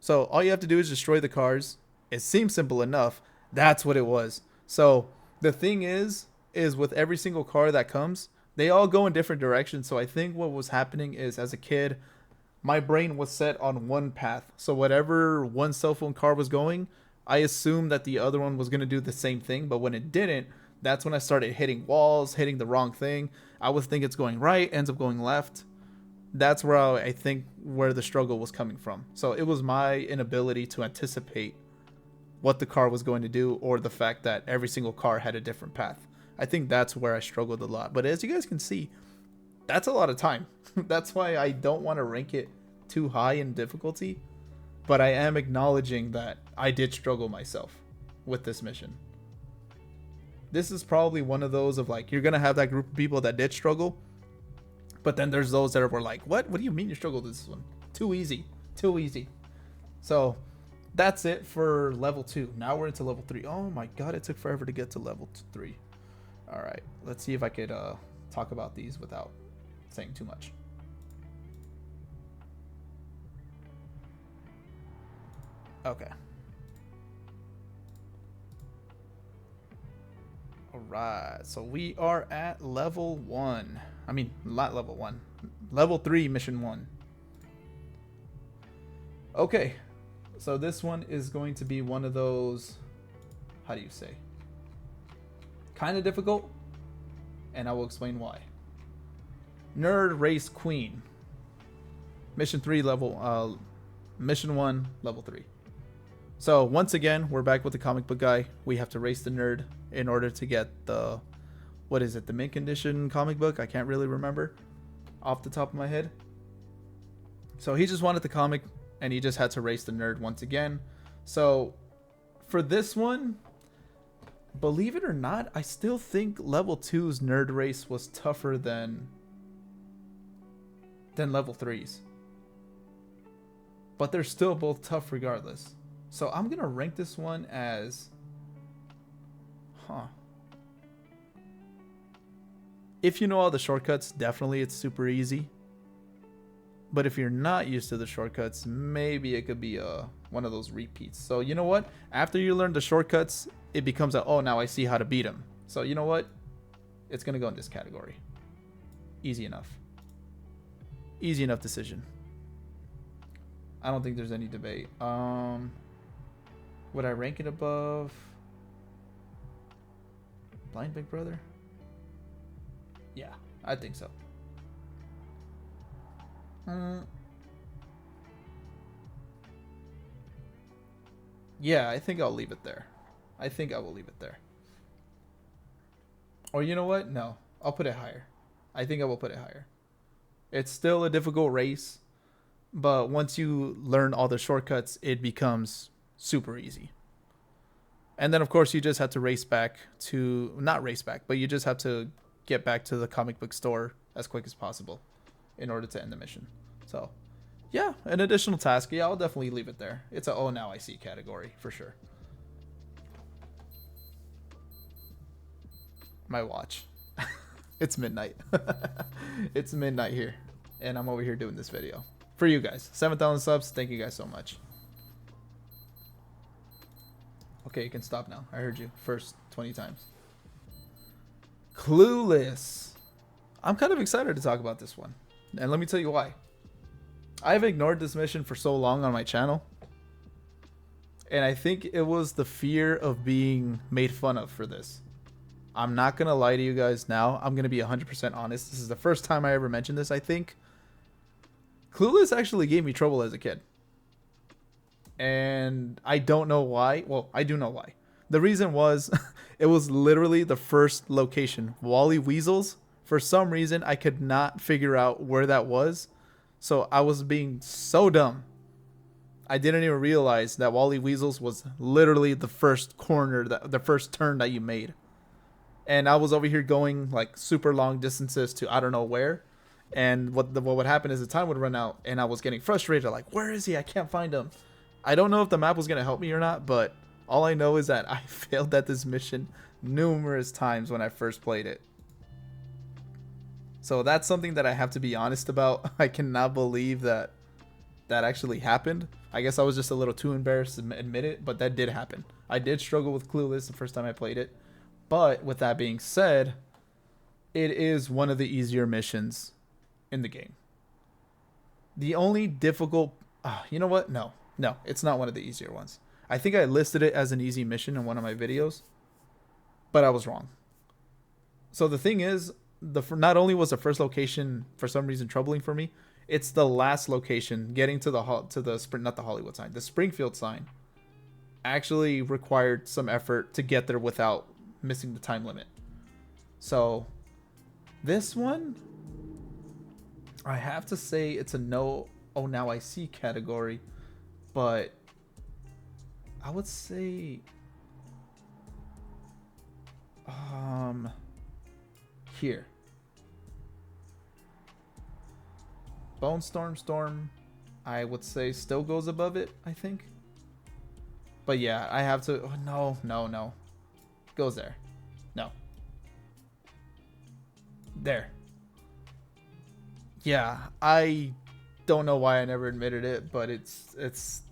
Speaker 1: So all you have to do is destroy the cars. It seems simple enough. That's what it was. So the thing is with every single car that comes, they all go in different directions. So I think what was happening is, as a kid, my brain was set on one path. So whatever one cell phone car was going, I assumed that the other one was going to do the same thing. But when it didn't, that's when I started hitting walls, hitting the wrong thing. I would think it's going right, ends up going left. That's where I think where the struggle was coming from. So it was my inability to anticipate what the car was going to do, or the fact that every single car had a different path. I think that's where I struggled a lot. But as you guys can see, that's a lot of time. That's why I don't want to rank it too high in difficulty. But I am acknowledging that I did struggle myself with this mission. This is probably one of those of like, you're going to have that group of people that did struggle. But then there's those that were like, what? What do you mean you struggled with this one? Too easy. Too easy. So that's it for level 2. Now we're into level 3. Oh my god, it took forever to get to level 3. All right, let's see if I could talk about these without saying too much. Okay. All right, so we are at level 1. I mean, not level 1. Level 3, mission 1. Okay. So this one is going to be one of those, how do you say, kind of difficult, and I will explain why. Nerd Race Queen. Mission 3 level, mission 1 level 3. So once again, we're back with the comic book guy. We have to race the nerd in order to get the, what is it, the mint condition comic book? I can't really remember off the top of my head. So he just wanted the comic, and he just had to race the nerd once again. So for this one, believe it or not, I still think level 2's nerd race was tougher than level 3's. But they're still both tough regardless. So I'm going to rank this one as, if you know all the shortcuts, definitely it's super easy. But if you're not used to the shortcuts, maybe it could be one of those repeats. So you know what? After you learn the shortcuts, it becomes a, oh, now I see how to beat him. So you know what? It's going to go in this category. Easy enough. Easy enough decision. I don't think there's any debate. Would I rank it above Blind Big Brother? Yeah, I think so. Yeah, I think I'll leave it there. I think I will leave it there. Or you know what? No, I'll put it higher. I think I will put it higher. It's still a difficult race, but once you learn all the shortcuts, it becomes super easy. And then of course you just have to race back to, not race back, but you just have to get back to the comic book store as quick as possible in order to end the mission. So yeah, an additional task. Yeah, I'll definitely leave it there. It's a oh now I see category for sure. My watch. It's midnight. It's midnight here, and I'm over here doing this video for you guys. 7,000 subs. Thank you guys so much. Okay, you can stop now. I heard you first 20 times. Clueless. I'm kind of excited to talk about this one. And let me tell you why. I've ignored this mission for so long on my channel. And I think it was the fear of being made fun of for this. I'm not going to lie to you guys now. I'm going to be 100% honest. This is the first time I ever mentioned this, I think. Clueless actually gave me trouble as a kid. And I don't know why. Well, I do know why. The reason was it was literally the first location. Wally Weasels. For some reason, I could not figure out where that was. So I was being so dumb. I didn't even realize that Wally Weasels was literally the first corner, the first turn that you made. And I was over here going like super long distances to I don't know where. And what would happen is the time would run out and I was getting frustrated. Like, where is he? I can't find him. I don't know if the map was going to help me or not, but all I know is that I failed at this mission numerous times when I first played it. So that's something that I have to be honest about. I cannot believe that that actually happened. I guess I was just a little too embarrassed to admit it, but that did happen. I did struggle with Clueless the first time I played it. But with that being said, it is one of the easier missions in the game. The only difficult... you know what? No, it's not one of the easier ones. I think I listed it as an easy mission in one of my videos, but I was wrong. So the thing is, not only was the first location for some reason troubling for me, it's the last location getting to the not the Hollywood sign, the Springfield sign actually required some effort to get there without missing the time limit. So this one, I have to say it's a no. Oh, now I see category, but I would say here. Bone Storm, I would say still goes above it, I think. But yeah, I have to... Oh, no. Goes there. No. There. Yeah, I don't know why I never admitted it, but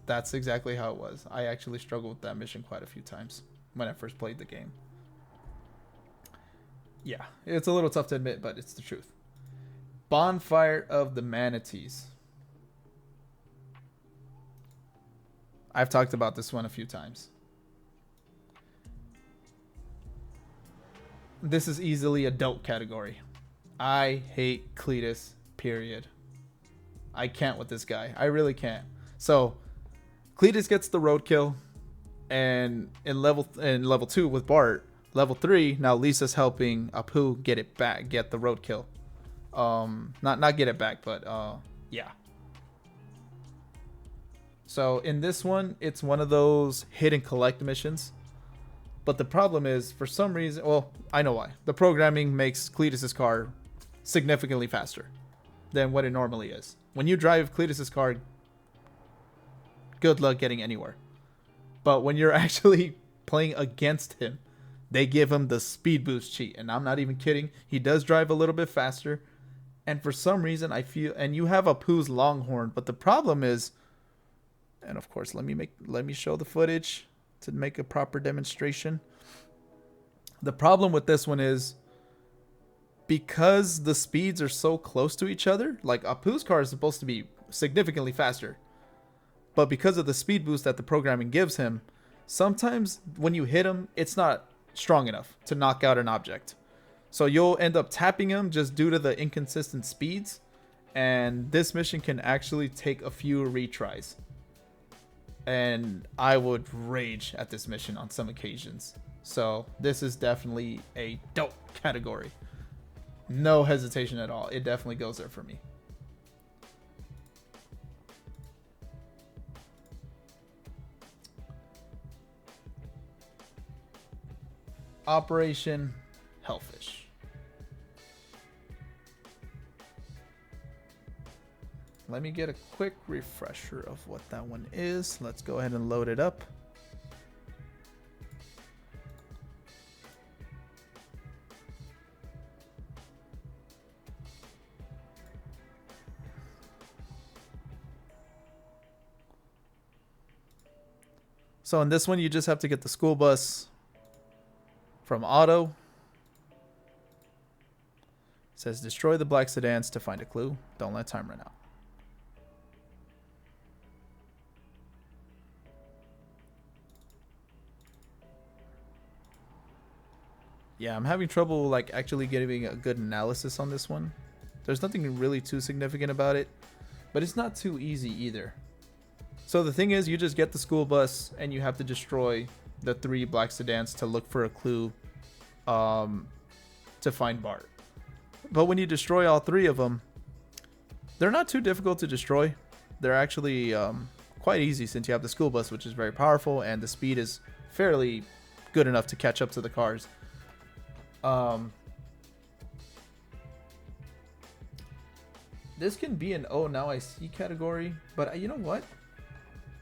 Speaker 1: that's exactly how it was. I actually struggled with that mission quite a few times when I first played the game. Yeah, it's a little tough to admit, but it's the truth. Bonfire of the Manatees. I've talked about this one a few times. This is easily adult category. I hate Cletus, period. I can't with this guy. I really can't. So, Cletus gets the roadkill, and in level 2 with Bart, level 3, now Lisa's helping Apu get the roadkill. Not get it back, but yeah. So in this one, it's one of those hit and collect missions. But the problem is, for some reason, well, I know why. The programming makes Cletus's car significantly faster than what it normally is. When you drive Cletus's car, good luck getting anywhere. But when you're actually playing against him, they give him the speed boost cheat. And I'm not even kidding. He does drive a little bit faster. And for some reason, I feel... And you have Apu's Longhorn. But the problem is... And of course, let me show the footage to make a proper demonstration. The problem with this one is... Because the speeds are so close to each other... Like, Apu's car is supposed to be significantly faster. But because of the speed boost that the programming gives him... Sometimes when you hit him, it's not strong enough to knock out an object. So you'll end up tapping him just due to the inconsistent speeds. And this mission can actually take a few retries. And I would rage at this mission on some occasions. So this is definitely a dope category. No hesitation at all. It definitely goes there for me. Operation Hellfish. Let me get a quick refresher of what that one is. Let's go ahead and load it up. So in this one, you just have to get the school bus from Otto. It says destroy the black sedans to find a clue. Don't let time run out. Yeah, I'm having trouble like actually getting a good analysis on this one. There's nothing really too significant about it, but it's not too easy either. So the thing is, you just get the school bus and you have to destroy the 3 black sedans to look for a clue to find Bart. But when you destroy all 3 of them, they're not too difficult to destroy. They're actually quite easy since you have the school bus, which is very powerful, and the speed is fairly good enough to catch up to the cars. This can be an oh now I see category, but you know what?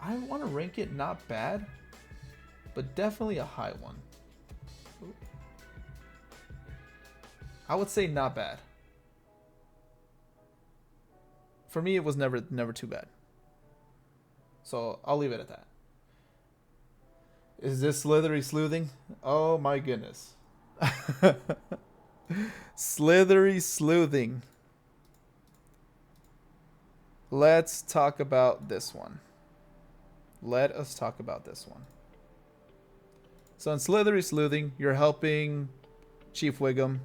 Speaker 1: I want to rank it not bad, but definitely a high one. I would say not bad. For me, it was never too bad. So I'll leave it at that. Is this slithery sleuthing? Oh my goodness. Slithery sleuthing. Let's talk about this one. Let us talk about this one. So in Slithery Sleuthing, you're helping Chief Wiggum.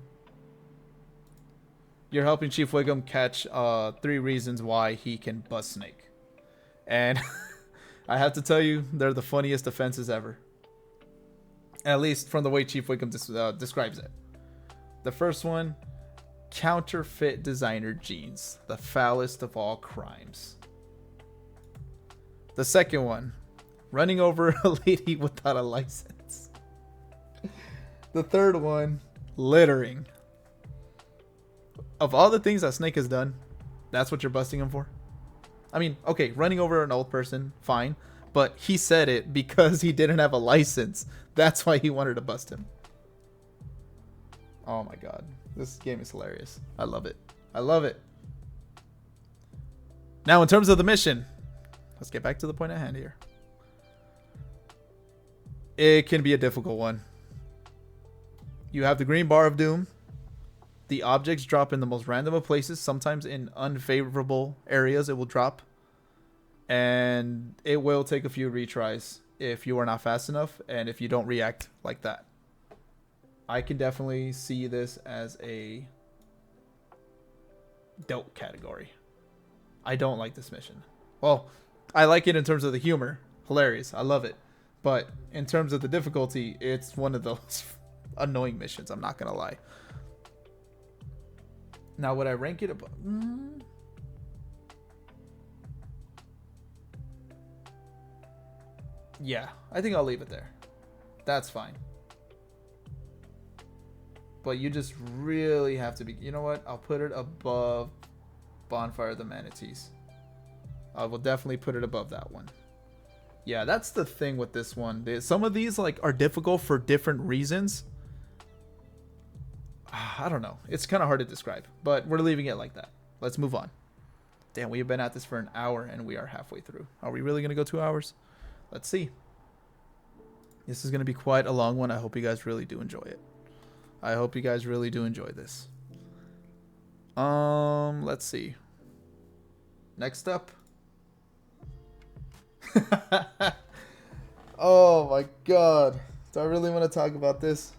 Speaker 1: You're helping Chief Wiggum catch 3 reasons why he can bust Snake. And I have to tell you, they're the funniest offenses ever. At least from the way Chief Wiggum describes it. The first one, counterfeit designer jeans, the foulest of all crimes. The second one, running over a lady without a license. The third one, littering. Of all the things that Snake has done, that's what you're busting him for? I mean, okay, running over an old person, fine. But he said it because he didn't have a license. That's why he wanted to bust him. Oh my god. This game is hilarious. I love it. I love it. Now, in terms of the mission, let's get back to the point at hand here. It can be a difficult one. You have the green bar of doom. The objects drop in the most random of places. Sometimes in unfavorable areas it will drop. And it will take a few retries if you are not fast enough and if you don't react like that. I can definitely see this as a dope category. I don't like this mission. Well, I like it in terms of the humor. Hilarious. I love it. But in terms of the difficulty, it's one of those annoying missions. I'm not going to lie. Now, would I rank it above? Yeah, I think I'll leave it there. That's fine. But you just really have to be... You know what? I'll put it above Bonfire of the Manatees. I will definitely put it above that one. Yeah, that's the thing with this one. Some of these like are difficult for different reasons. I don't know. It's kind of hard to describe. But we're leaving it like that. Let's move on. Damn, we have been at this for an hour and we are halfway through. Are we really going to go 2 hours? Let's see. This is going to be quite a long one. I hope you guys really do enjoy it. I hope you guys really do enjoy this. Let's see. Next up. Oh my god. Do I really want to talk about this?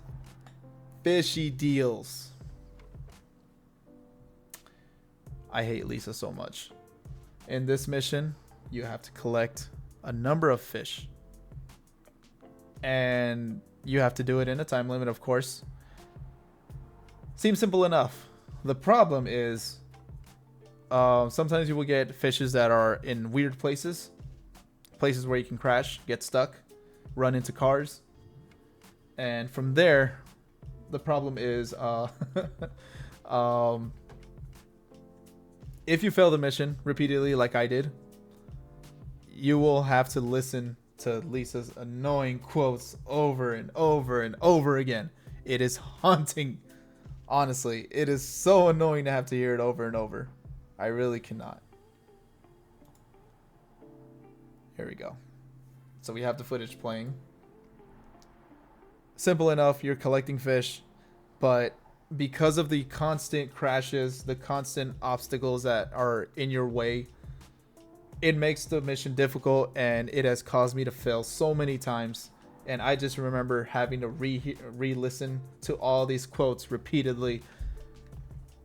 Speaker 1: Fishy deals. I hate Lisa so much. In this mission, you have to collect a number of fish. And you have to do it in a time limit, of course. Seems simple enough. The problem is sometimes you will get fishes that are in weird places. Places where you can crash, get stuck, run into cars. And from there, the problem is if you fail the mission repeatedly like I did, you will have to listen to Lisa's annoying quotes over and over and over again. It is haunting. Honestly, it is so annoying to have to hear it over and over. I really cannot. Here we go. So we have the footage playing. Simple enough. You're collecting fish, but because of the constant crashes, the constant obstacles that are in your way, it makes the mission difficult, and it has caused me to fail so many times. And I just remember having to re-listen to all these quotes repeatedly.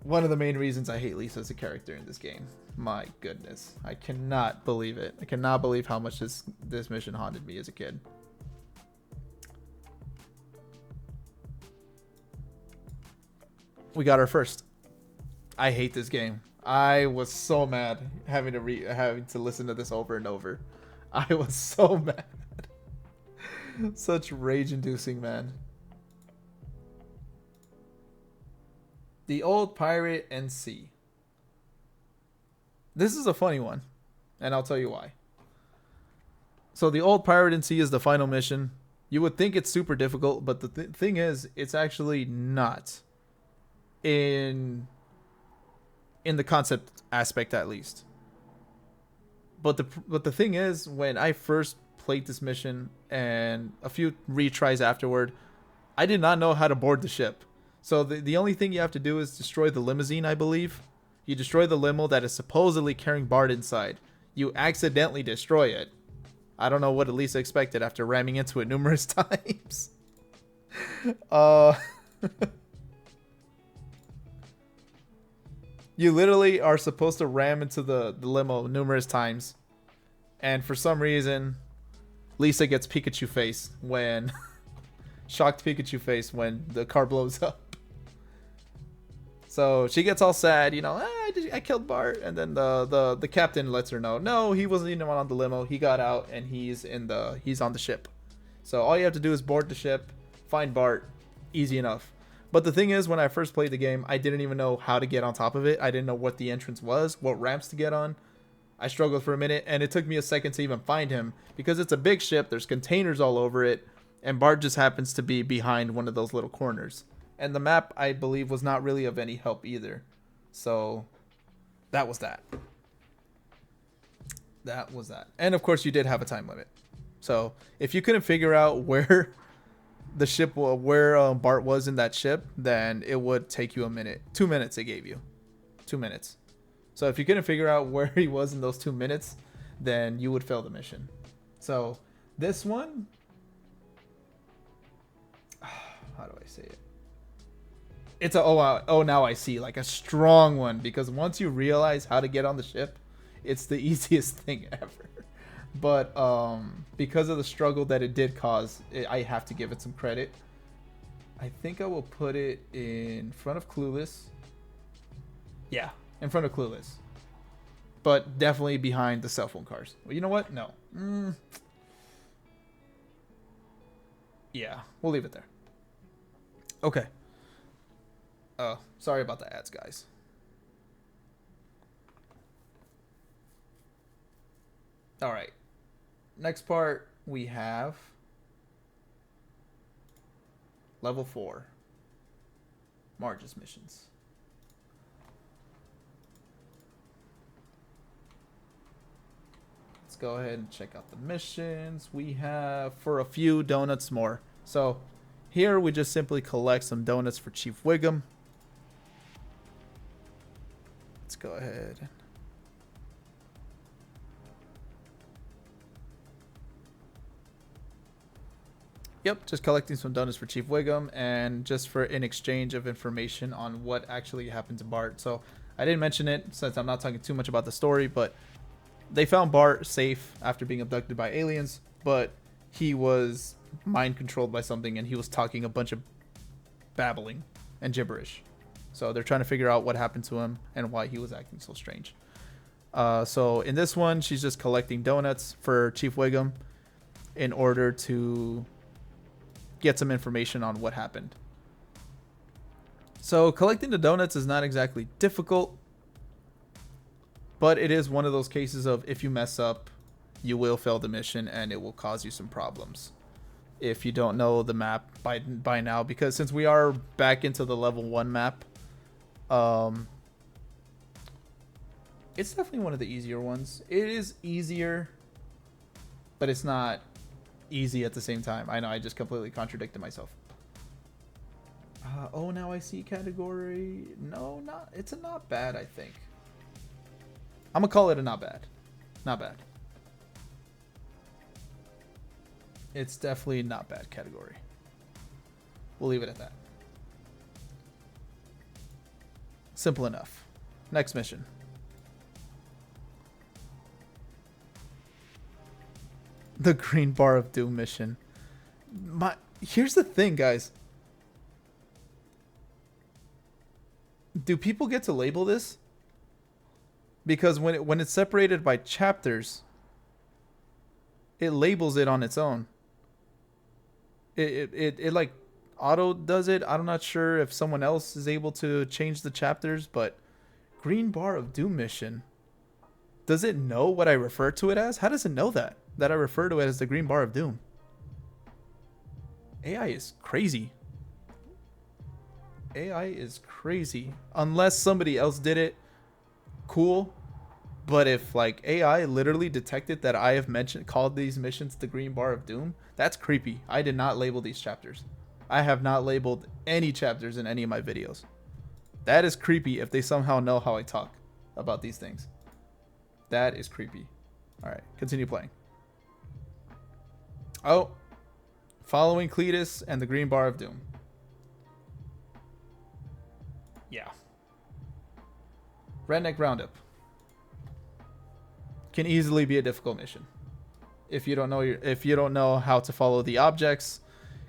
Speaker 1: One of the main reasons I hate Lisa as a character in this game. My goodness, I cannot believe it. I cannot believe how much this mission haunted me as a kid. We got our first. I hate this game. I was so mad having to listen to this over and over. I was so mad. Such rage-inducing, man. The Old Pirate and Sea. This is a funny one, and I'll tell you why. So the Old Pirate and Sea is the final mission. You would think it's super difficult, but the thing is, it's actually not. In the concept aspect, at least. But the thing is, when I first played this mission and a few retries afterward, I did not know how to board the ship. So the only thing you have to do is destroy the limousine, I believe. You destroy the limo that is supposedly carrying Bart inside. You accidentally destroy it. I don't know what Elisa expected after ramming into it numerous times. You literally are supposed to ram into the limo numerous times. And for some reason, Lisa gets Pikachu face when... shocked Pikachu face when the car blows up. So she gets all sad, you know, I killed Bart. And then the captain lets her know, no, he wasn't even on the limo. He got out and he's on the ship. So all you have to do is board the ship, find Bart, easy enough. But the thing is, when I first played the game, I didn't even know how to get on top of it. I didn't know what the entrance was, what ramps to get on. I struggled for a minute, and it took me a second to even find him. Because it's a big ship, there's containers all over it, and Bart just happens to be behind one of those little corners. And the map, I believe, was not really of any help either. So, that was that. That was that. And of course, you did have a time limit. So, if you couldn't figure out where... the ship where Bart was in that ship, then it would take you a minute. 2 minutes it gave you. 2 minutes. So if you couldn't figure out where he was in those 2 minutes, then you would fail the mission. So this one, how do I say it? It's a oh now I see, like a strong one, because once you realize how to get on the ship, it's the easiest thing ever. But because of the struggle that it did cause, I have to give it some credit. I think I will put it in front of Clueless. Yeah, in front of Clueless. But definitely behind the cell phone cars. Well, you know what? No. Yeah, we'll leave it there. Okay. Oh, sorry about the ads, guys. All right. Next part, we have level 4, Marge's missions. Let's go ahead and check out the missions. We have for a few donuts more. So here we just simply collect some donuts for Chief Wiggum. Let's go ahead. Yep, just collecting some donuts for Chief Wiggum, and just for in exchange of information on what actually happened to Bart. So I didn't mention it since I'm not talking too much about the story, but they found Bart safe after being abducted by aliens, but he was mind controlled by something, and he was talking a bunch of babbling and gibberish. So they're trying to figure out what happened to him and why he was acting so strange. So in this one, she's just collecting donuts for Chief Wiggum in order to get some information on what happened. So collecting the donuts is not exactly difficult, but it is one of those cases of if you mess up, you will fail the mission and it will cause you some problems if you don't know the map by now, because since we are back into the level 1 map, it's definitely one of the easier ones. It is easier, but it's not easy at the same time. I know I just completely contradicted myself. Oh, now I see category. No, not. It's a not bad, I think. I'm gonna call it a not bad. Not bad. It's definitely not bad category. We'll leave it at that. Simple enough. Next mission. The green bar of doom mission. Here's the thing, guys. Do people get to label this? Because when it's separated by chapters, it labels it on its own. It like auto does it. I'm not sure if someone else is able to change the chapters, but green bar of doom mission. Does it know what I refer to it as? How does it know that I refer to it as the green bar of doom? AI is crazy. AI is crazy. Unless somebody else did it, cool. But if like AI literally detected that I have called these missions the green bar of doom, that's creepy. I did not label these chapters. I have not labeled any chapters in any of my videos. That is creepy if they somehow know how I talk about these things. That is creepy. All right, continue playing. Oh, following Cletus and the green bar of doom. Yeah. Redneck Roundup can easily be a difficult mission if you don't know how to follow the objects.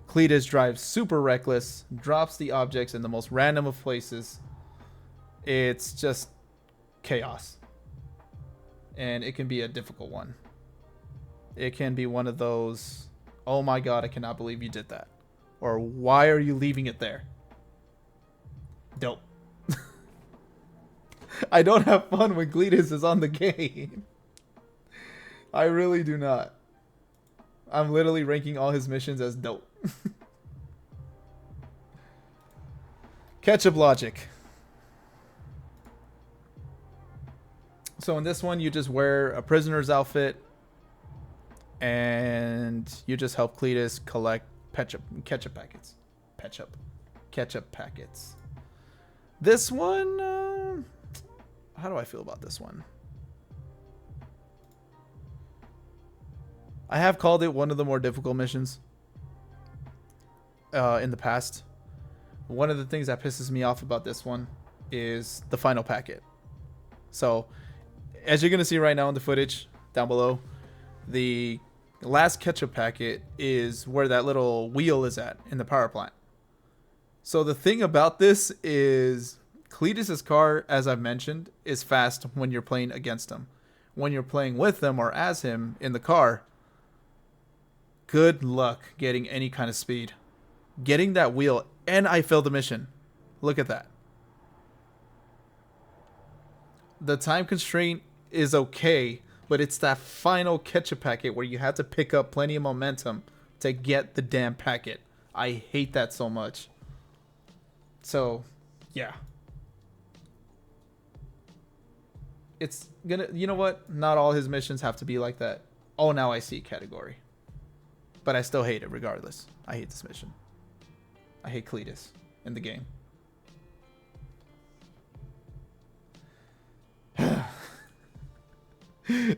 Speaker 1: Cletus drives super reckless, drops the objects in the most random of places. It's just chaos, and it can be a difficult one. It can be one of those, oh my god, I cannot believe you did that, or why are you leaving it there? Dope. I don't have fun when Cletus is on the game. I really do not. I'm literally ranking all his missions as dope. Ketchup logic. So in this one, you just wear a prisoner's outfit, and you just help Cletus collect ketchup packets. Ketchup packets. This one, how do I feel about this one? I have called it one of the more difficult missions in the past. One of the things that pisses me off about this one is the final packet. So, as you're going to see right now in the footage down below, the last ketchup packet is where that little wheel is at in the power plant. So the thing about this is Cletus's car, as I've mentioned, is fast when you're playing against him. When you're playing with him or as him in the car, good luck getting any kind of speed. Getting that wheel, and I failed the mission. Look at that. The time constraint is okay, but it's that final ketchup packet where you have to pick up plenty of momentum to get the damn packet. I hate that so much. So, yeah. It's gonna, you know what? Not all his missions have to be like that. Oh, now I see category. But I still hate it regardless. I hate this mission. I hate Cletus in the game.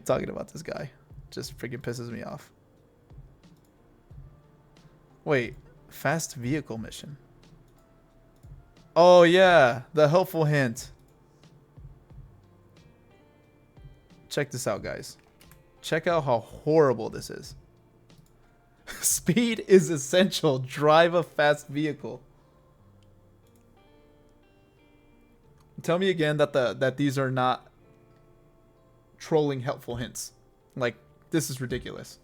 Speaker 1: Talking about this guy just freaking pisses me off. Wait, fast vehicle mission. Oh yeah, the helpful hint. Check this out, guys. Check out how horrible this is. Speed is essential. Drive a fast vehicle. Tell me again that these are not trolling helpful hints. Like, this is ridiculous.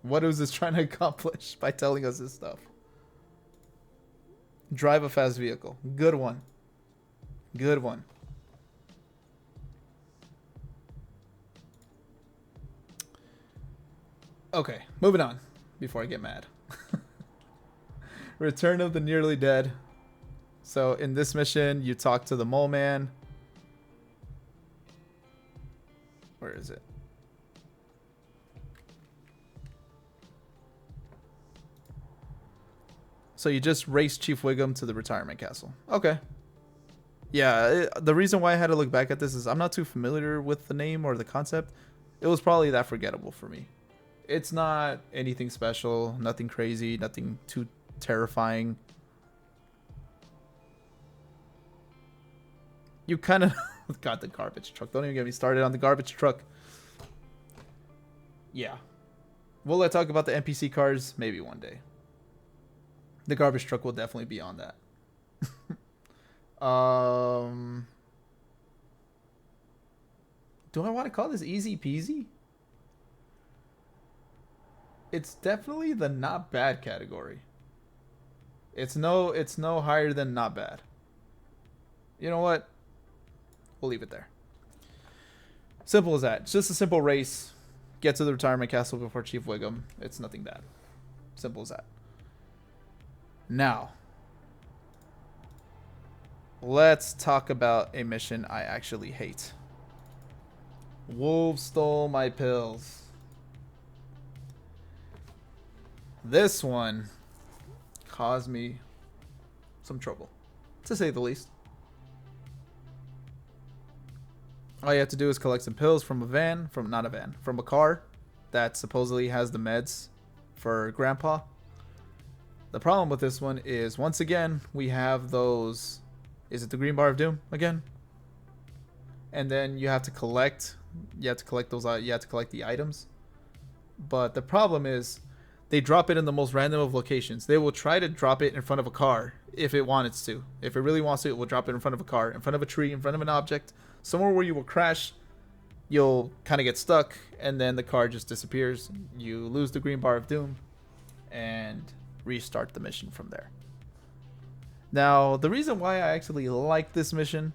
Speaker 1: What is this trying to accomplish by telling us this stuff? Drive a fast vehicle. Good one. Good one. Okay, moving on before I get mad. Return of the Nearly Dead. So in this mission, you talk to the mole man. Where is it? So you just race Chief Wiggum to the retirement castle. Okay. Yeah, the reason why I had to look back at this is I'm not too familiar with the name or the concept. It was probably that forgettable for me. It's not anything special, nothing crazy, nothing too terrifying. You kind of got the garbage truck. Don't even get me started on the garbage truck. Yeah. Will I talk about the NPC cars? Maybe one day. The garbage truck will definitely be on that. Do I want to call this easy peasy? It's definitely the not bad category. It's no higher than not bad. You know what? We'll leave it there. Simple as that. It's just a simple race. Get to the retirement castle before Chief Wiggum. It's nothing bad. Simple as that. Now, let's talk about a mission I actually hate. Wolves stole my pills. This one caused me some trouble, to say the least. All you have to do is collect some pills from from a car that supposedly has the meds for Grandpa. The problem with this one is, once again, we have those. Is it the green bar of doom again? And then you have to collect. You have to collect those. You have to collect the items. But the problem is, they drop it in the most random of locations. They will try to drop it in front of a car if it wants to. If it really wants to, it will drop it in front of a car, in front of a tree, in front of an object, somewhere where you will crash. You'll kind of get stuck, and then the car just disappears. You lose the green bar of doom, and restart the mission from there. Now, the reason why I actually like this mission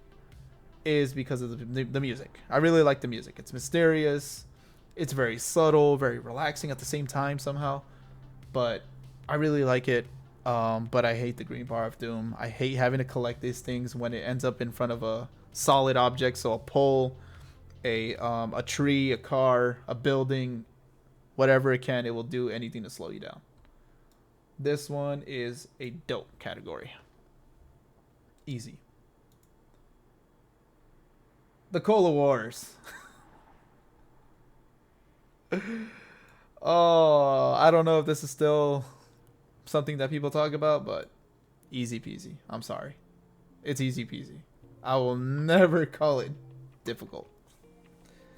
Speaker 1: is because of the music. I really like the music. It's mysterious. It's very subtle, very relaxing at the same time somehow. But I really like it. But I hate the green bar of doom. I hate having to collect these things when it ends up in front of a solid object. So a pole, a tree, a car, a building, whatever it can, it will do anything to slow you down. This one is a dope category. Easy. The Cola Wars. Oh, I don't know if this is still something that people talk about, but easy peasy. I'm sorry. It's easy peasy. I will never call it difficult.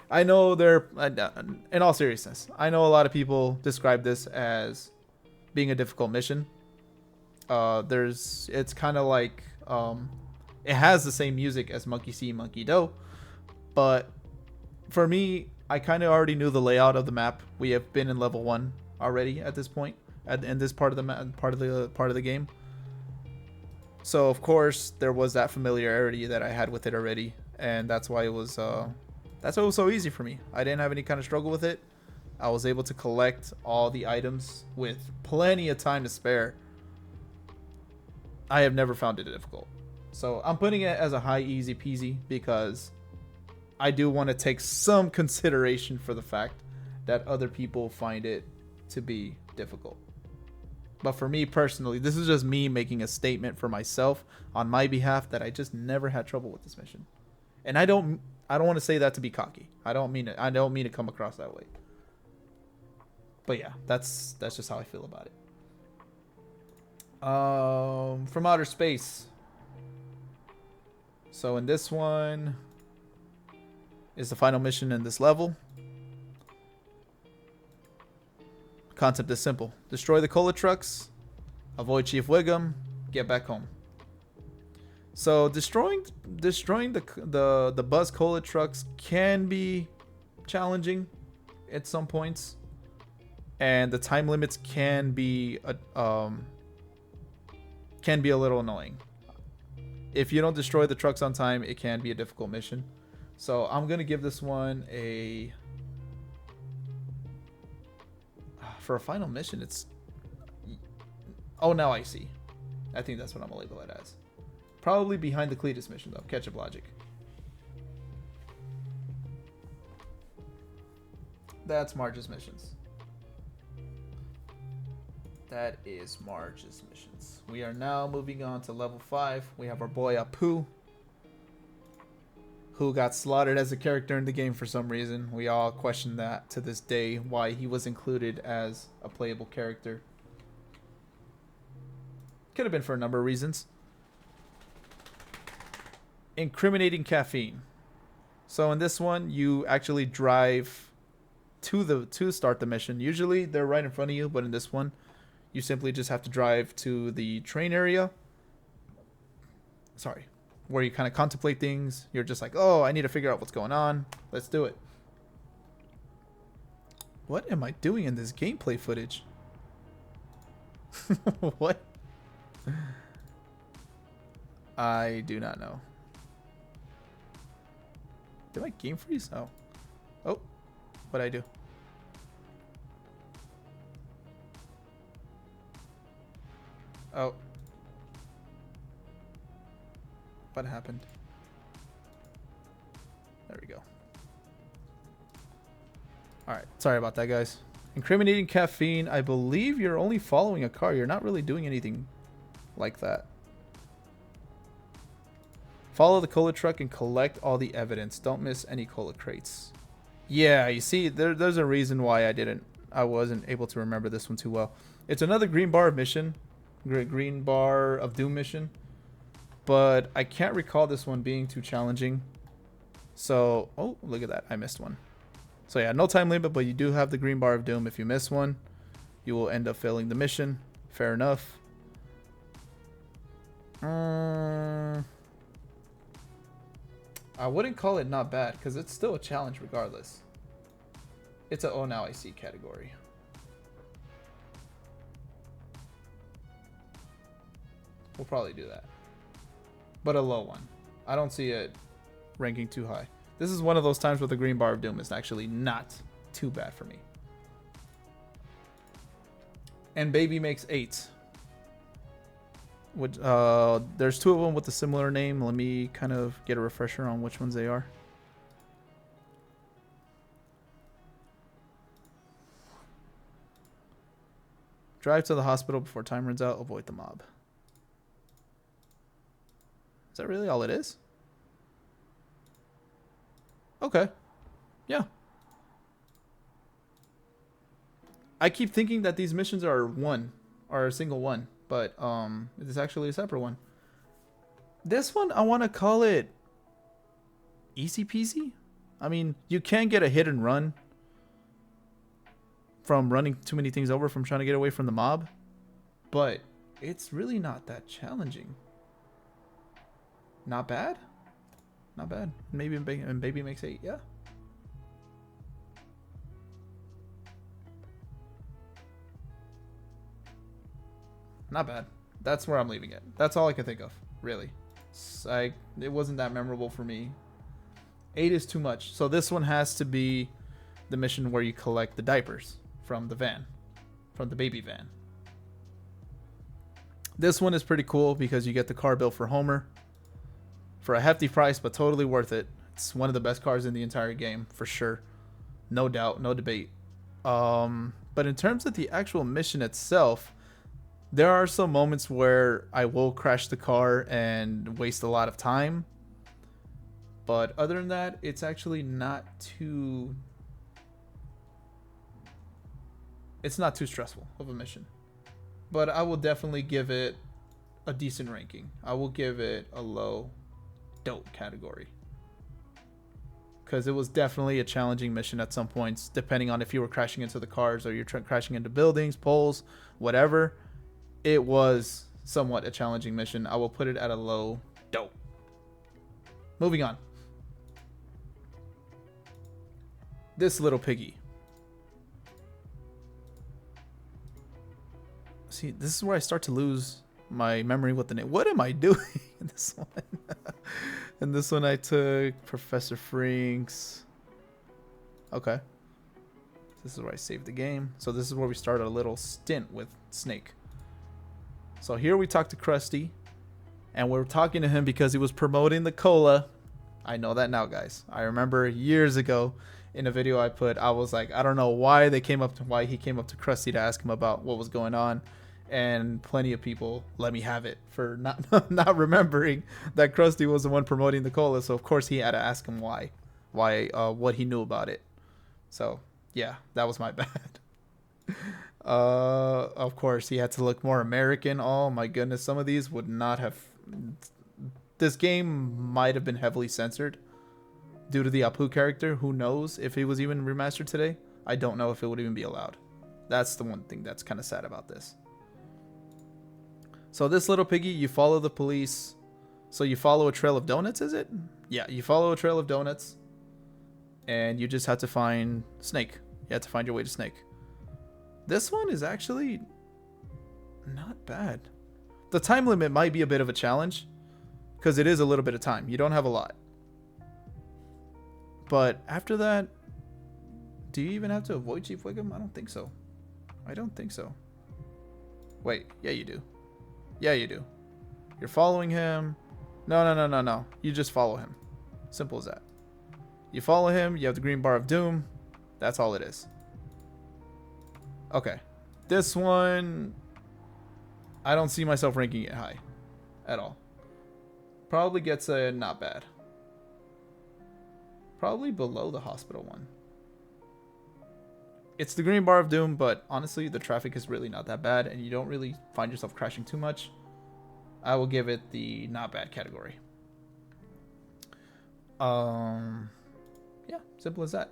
Speaker 1: I know in all seriousness, I know a lot of people describe this as being a difficult mission. It's kind of like, it has the same music as Monkey See, Monkey Do, but for me, I kind of already knew the layout of the map. We have been in level 1 already at this point, in this part of the game. So of course there was that familiarity that I had with it already, and that's why it was so easy for me. I didn't have any kind of struggle with it. I was able to collect all the items with plenty of time to spare. I have never found it difficult. So I'm putting it as a high easy peasy because I do want to take some consideration for the fact that other people find it to be difficult. But for me personally, this is just me making a statement for myself on my behalf that I just never had trouble with this mission. And I don't want to say that to be cocky. I don't mean it. I don't mean to come across that way. But yeah, that's just how I feel about it. From outer space. So in this one is the final mission in this level. Concept is simple. Destroy the cola trucks, avoid Chief Wiggum, get back home. So destroying the buzz cola trucks can be challenging at some points, and the time limits can be a little annoying. If you don't destroy the trucks on time, it can be a difficult mission. So I'm gonna give this one a, for a final mission, it's, oh, now I see. I think that's what I'm gonna label it as. Probably behind the Cletus mission though. Ketchup logic. That's Marge's missions. that is Marge's missions. We are now moving on to level 5. We have our boy Apu, who got slaughtered as a character in the game for some reason. We all question that to this day, why he was included as a playable character. Could have been for a number of reasons. Incriminating caffeine. So in this one, you actually drive to start the mission. Usually they're right in front of you, but in this one, you simply just have to drive to the train area. Sorry. Where you kind of contemplate things. You're just like, oh, I need to figure out what's going on. Let's do it. What am I doing in this gameplay footage? What? I do not know. Did my game freeze? Oh. Oh. What'd I do? Oh. What happened? There we go. Alright. Sorry about that, guys. Incriminating caffeine. I believe you're only following a car. You're not really doing anything like that. Follow the cola truck and collect all the evidence. Don't miss any cola crates. Yeah, you see, there's a reason why I wasn't able to remember this one too well. It's another green bar of mission. Green bar of doom mission. But I can't recall this one being too challenging. So, oh, look at that. I missed one. So yeah, no time limit, but you do have the green bar of doom. If you miss one, you will end up failing the mission. Fair enough. I wouldn't call it not bad, because it's still a challenge regardless. It's a oh now I see category. We'll probably do that. But a low one. I don't see it ranking too high. This is one of those times where the green bar of doom is actually not too bad for me. And baby makes 8. Which, there's 2 of them with a similar name. Let me kind of get a refresher on which ones they are. Drive to the hospital before time runs out. Avoid the mob. Is that really all it is? Okay. Yeah. I keep thinking that these missions are a single one. But it's actually a separate one. This one, I want to call it easy peasy. I mean, you can get a hit and run from running too many things over from trying to get away from the mob. But it's really not that challenging. Not bad. Not bad. Maybe and baby makes 8, yeah. Not bad. That's where I'm leaving it. That's all I can think of, really. It wasn't that memorable for me. 8 is too much. So this one has to be the mission where you collect the diapers from the van. From the baby van. This one is pretty cool because you get the car built for Homer. For a hefty price, but totally worth it. It's one of the best cars in the entire game, for sure. No doubt, no debate. But in terms of the actual mission itself, there are some moments where I will crash the car and waste a lot of time. But other than that, it's actually not too... It's not too stressful of a mission. But I will definitely give it a decent ranking. I will give it a low dope category. Because it was definitely a challenging mission at some points, depending on if you were crashing into the cars or you're crashing into buildings, poles, whatever. It was somewhat a challenging mission. I will put it at a low dope. Moving on. This little piggy. See, this is where I start to lose my memory with the name. What am I doing in this one? In this one I took Professor Frinks. Okay. This is where I saved the game. So this is where we start a little stint with Snake. So here we talk to Krusty. And we're talking to him because he was promoting the cola. I know that now, guys. I remember years ago in a video I put, I was like, I don't know why he came up to Krusty to ask him about what was going on. and plenty of people let me have it for not not remembering that Krusty was the one promoting the cola. So of course he had to ask him what he knew about it. So yeah, that was my bad. Of course he had to look more American. Oh my goodness, some of these would not have. This game might have been heavily censored due to the Apu character. Who knows if it was even remastered today? I don't know if it would even be allowed. That's the one thing that's kind of sad about this. So this little piggy, you follow the police. So you follow a trail of donuts, is it? Yeah, you follow a trail of donuts. And you just have to find Snake. You have to find your way to Snake. This one is actually not bad. The time limit might be a bit of a challenge, because it is a little bit of time. You don't have a lot. But after that, do you even have to avoid Chief Wiggum? I don't think so. I don't think so. Wait, yeah you do. Yeah you do. You're following him. No. You just follow him. Simple as that. You follow him, you have the green bar of doom. That's all it is. Okay. This one, I don't see myself ranking it high at all. Probably gets a not bad. Probably below the hospital one. It's the green bar of doom, but honestly, the traffic is really not that bad, and you don't really find yourself crashing too much. I will give it the not bad category. Yeah, simple as that.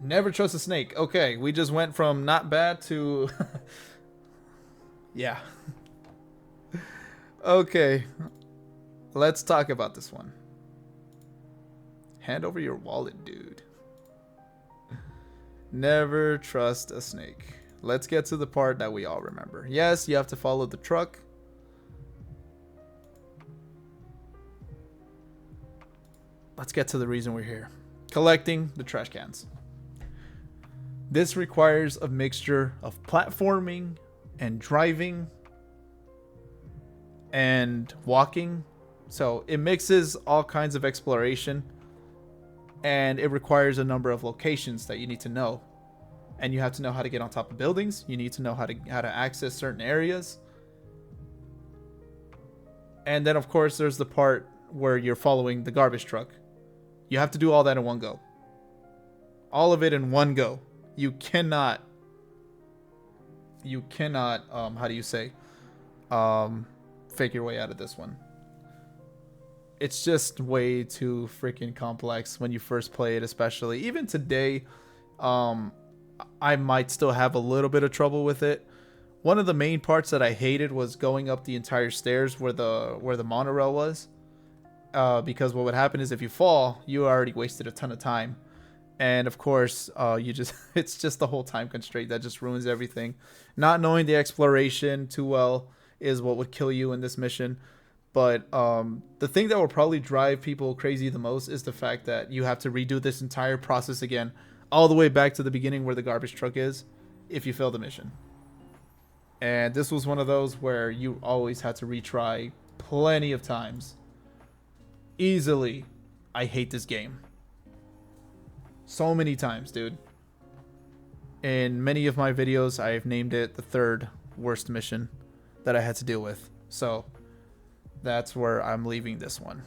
Speaker 1: Never trust a snake. Okay, we just went from not bad to... yeah. Okay, let's talk about this one. Hand over your wallet, dude. Never trust a snake. Let's get to the part that we all remember. Yes, you have to follow the truck. Let's get to the reason we're here. Collecting the trash cans. This requires a mixture of platforming and driving and walking. So it mixes all kinds of exploration, and it requires a number of locations that you need to know. And you have to know how to get on top of buildings. You need to know how to access certain areas. And then of course there's the part where you're following the garbage truck. You have to do all that in one go. All of it in one go. You cannot how do you say fake your way out of this one. It's just way too freaking complex when you first play it, especially. Even today, I might still have a little bit of trouble with it. One of the main parts that I hated was going up the entire stairs where the monorail was. Because what would happen is if you fall, you already wasted a ton of time. And of course, it's just the whole time constraint that just ruins everything. Not knowing the exploration too well is what would kill you in this mission. But the thing that will probably drive people crazy the most is the fact that you have to redo this entire process again, all the way back to the beginning where the garbage truck is, if you fail the mission. And this was one of those where you always had to retry plenty of times. Easily, I hate this game. So many times, dude. In many of my videos, I have named it the third worst mission that I had to deal with. So that's where I'm leaving this one.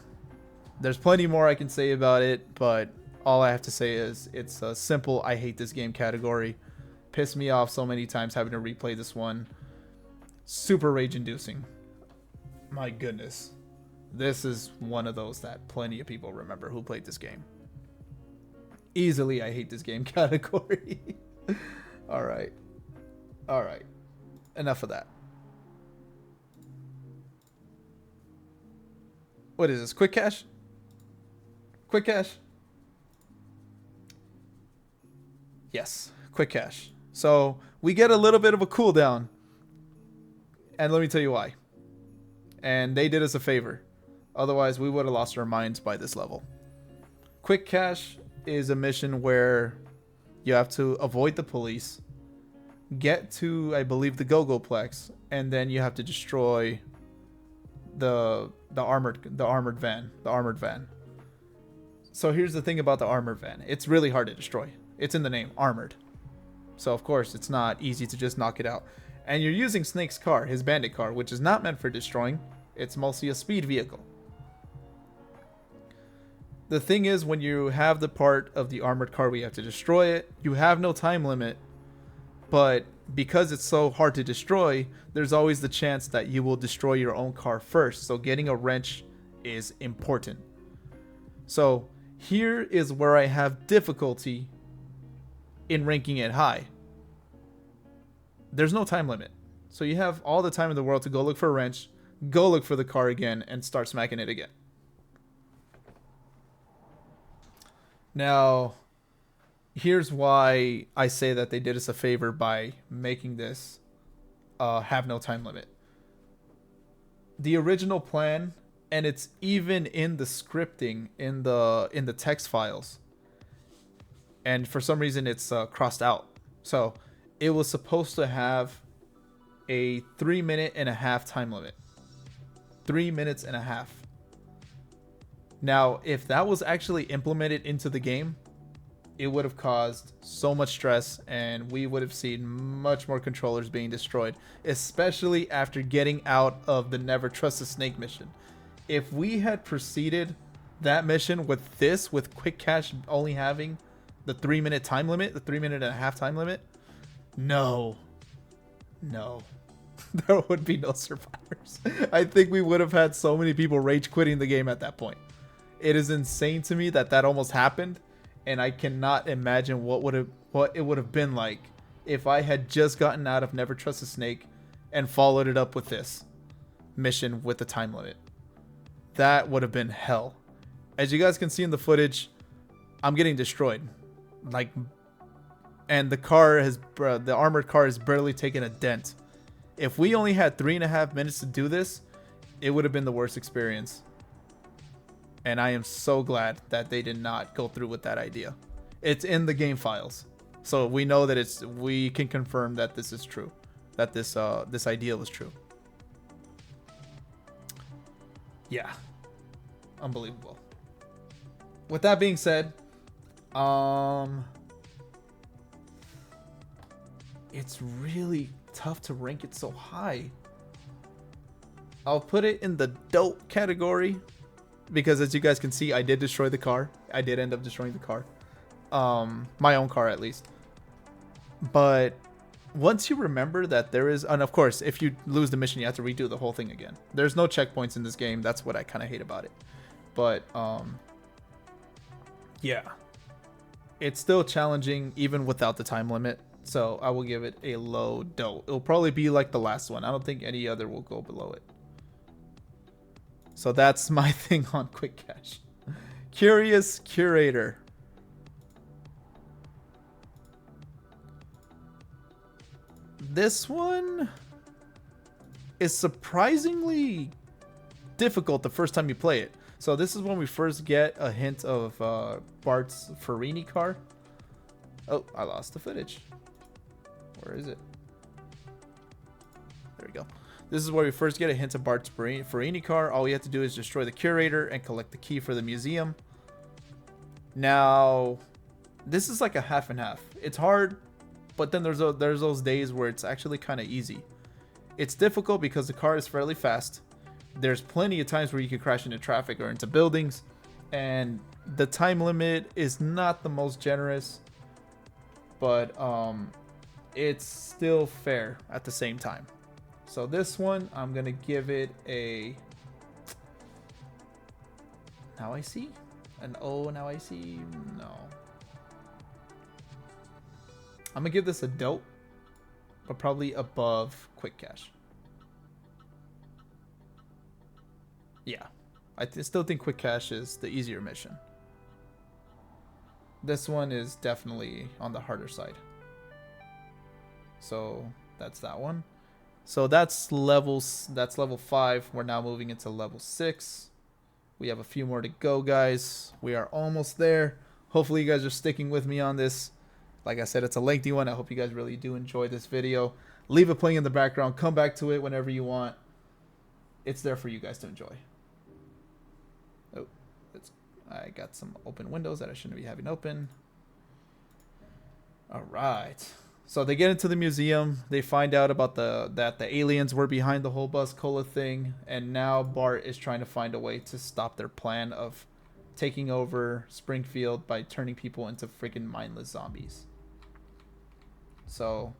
Speaker 1: There's plenty more I can say about it, but all I have to say is it's a simple I hate this game category. Pissed me off so many times having to replay this one. Super rage inducing. My goodness. This is one of those that plenty of people remember who played this game. Easily I hate this game category. Alright. Alright. Enough of that. What is this? Quick cash? Quick cash? Yes. Quick cash. So we get a little bit of a cooldown. And let me tell you why. And they did us a favor. Otherwise, we would have lost our minds by this level. Quick cash is a mission where you have to avoid the police, get to, I believe, the Go-Go-Plex, and then you have to destroy the armored van. So here's the thing about the armored van. It's really hard to destroy. It's in the name, armored. So of course it's not easy to just knock it out. And you're using Snake's car, his bandit car, which is not meant for destroying. It's mostly a speed vehicle. The thing is, when you have the part of the armored car where you have to destroy it, you have no time limit. But because it's so hard to destroy, there's always the chance that you will destroy your own car first. So getting a wrench is important. So here is where I have difficulty in ranking it high. There's no time limit. So you have all the time in the world to go look for a wrench, go look for the car again, and start smacking it again. Now, here's why I say that they did us a favor by making this have no time limit. The original plan, and it's even in the scripting in the text files, and for some reason it's crossed out. So it was supposed to have a 3.5-minute time limit. 3 minutes and a half. Now, if that was actually implemented into the game, it would have caused so much stress and we would have seen much more controllers being destroyed, especially after getting out of the Never Trust a Snake mission. If we had proceeded that mission with Quick Cash only having the 3-minute time limit, the 3.5-minute time limit, no, there would be no survivors. I think we would have had so many people rage quitting the game at that point. It is insane to me that almost happened, and I cannot imagine what it would have been like if I had just gotten out of Never Trust a Snake and followed it up with this mission with the time limit. That would have been hell. As you guys can see in the footage, I'm getting destroyed. And the armored car has barely taken a dent. If we only had 3.5 minutes to do this, it would have been the worst experience. And I am so glad that they did not go through with that idea. It's in the game files, so we know that we can confirm that this is true, that this idea was true. Yeah, unbelievable. With that being said, it's really tough to rank it so high. I'll put it in the dope category. Because as you guys can see, I did destroy the car. I did end up destroying the car. My own car, at least. But once you remember that there is... And of course, if you lose the mission, you have to redo the whole thing again. There's no checkpoints in this game. That's what I kind of hate about it. But, yeah. It's still challenging, even without the time limit. So I will give it a low dope. It'll probably be like the last one. I don't think any other will go below it. So that's my thing on Quick Cash. Curious Curator. This one is surprisingly difficult the first time you play it. So this is when we first get a hint of Bart's Farini car. Oh, I lost the footage. Where is it? There we go. This is where we first get a hint of Bart's Farini car. All we have to do is destroy the curator and collect the key for the museum. Now, this is like a half and half. It's hard, but then there's those days where it's actually kind of easy. It's difficult because the car is fairly fast. There's plenty of times where you can crash into traffic or into buildings, and the time limit is not the most generous, but it's still fair at the same time. So this one, I'm going to give it a... Now I see? An O, now I see? No. I'm going to give this a dope, but probably above Quick Cash. Yeah. I still think Quick Cash is the easier mission. This one is definitely on the harder side. So that's that one. So that's level 5. We're now moving into level 6. We have a few more to go, guys. We are almost there. Hopefully you guys are sticking with me on this. Like I said, it's a lengthy one. I hope you guys really do enjoy this video. Leave it playing in the background. Come back to it whenever you want. It's there for you guys to enjoy. Oh, I got some open windows that I shouldn't be having open. All right. So they get into the museum. They find out about that the aliens were behind the whole Buzz Cola thing, and now Bart is trying to find a way to stop their plan of taking over Springfield by turning people into freaking mindless zombies. So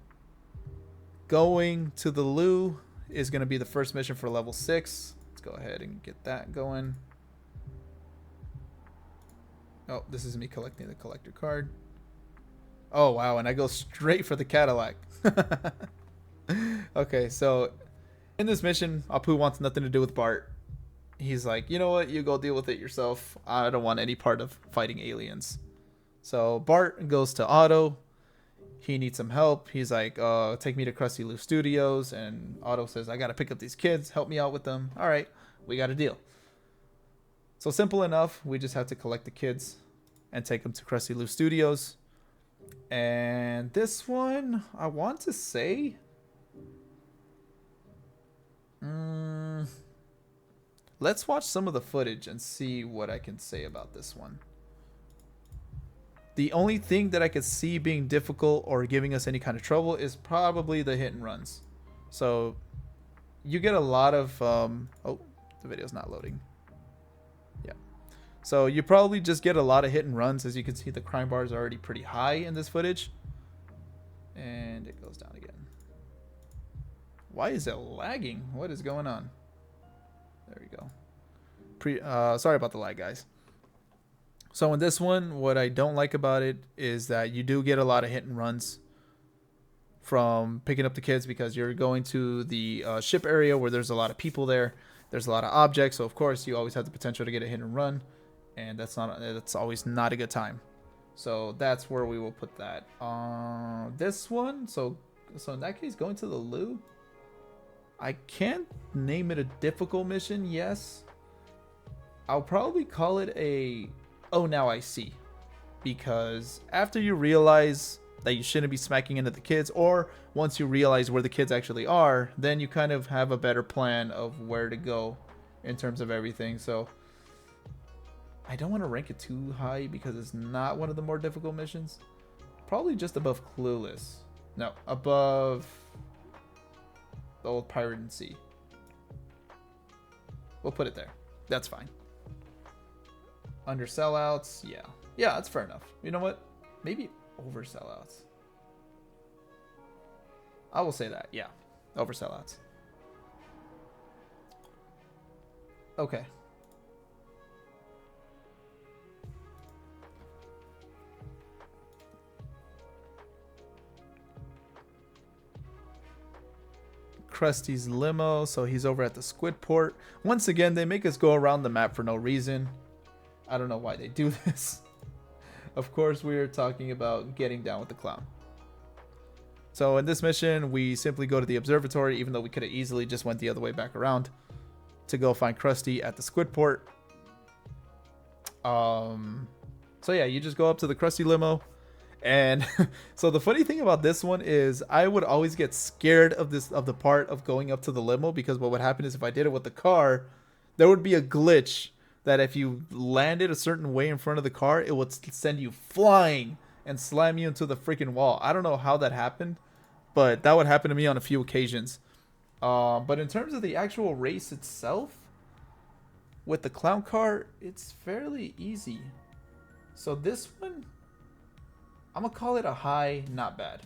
Speaker 1: going to the loo is going to be the first mission for level 6. Let's go ahead and get that going. Oh, this is me collecting the collector card. Oh, wow, and I go straight for the Cadillac. Okay, so in this mission, Apu wants nothing to do with Bart. He's like, you know what? You go deal with it yourself. I don't want any part of fighting aliens. So Bart goes to Otto. He needs some help. He's like, take me to Krusty Lou Studios. And Otto says, I got to pick up these kids. Help me out with them. All right, we got a deal. So simple enough. We just have to collect the kids and take them to Krusty Lou Studios. And this one, I want to say... let's watch some of the footage and see what I can say about this one. The only thing that I could see being difficult or giving us any kind of trouble is probably the hit and runs. So you get a lot of... oh, the video's not loading. Yeah. So you probably just get a lot of hit and runs. As you can see, the crime bar is already pretty high in this footage. And it goes down again. Why is it lagging? What is going on? There we go. Sorry about the lag, guys. So in this one, what I don't like about it is that you do get a lot of hit and runs from picking up the kids, because you're going to the ship area where there's a lot of people there. There's a lot of objects, so of course you always have the potential to get a hit and run, and that's always not a good time. So that's where we will put that. This one, so in that case, going to the loo. I can't name it a difficult mission. Yes, I'll probably call it a oh now I see, because after you realize that you shouldn't be smacking into the kids, or once you realize where the kids actually are, then you kind of have a better plan of where to go in terms of everything. So I don't want to rank it too high because it's not one of the more difficult missions. Probably just above Clueless. No, above the old Pirate and Sea. We'll put it there. That's fine. Under sellouts, yeah. Yeah, that's fair enough. You know what? Maybe over sellouts. I will say that, yeah. Over sellouts. Okay. Krusty's limo, so he's over at the Squid Port. Once again, they make us go around the map for no reason. I don't know why they do this. Of course, we are talking about getting down with the clown. So in this mission, we simply go to the observatory, even though we could have easily just went the other way back around to go find Krusty at the Squid Port. So yeah, you just go up to the Krusty limo. And so the funny thing about this one is I would always get scared of the part of going up to the limo, because what would happen is if I did it with the car, there would be a glitch that if you landed a certain way in front of the car, it would send you flying and slam you into the freaking wall. I don't know how that happened, but that would happen to me on a few occasions. But in terms of the actual race itself, with the clown car, it's fairly easy. So this one, I'm going to call it a high, not bad.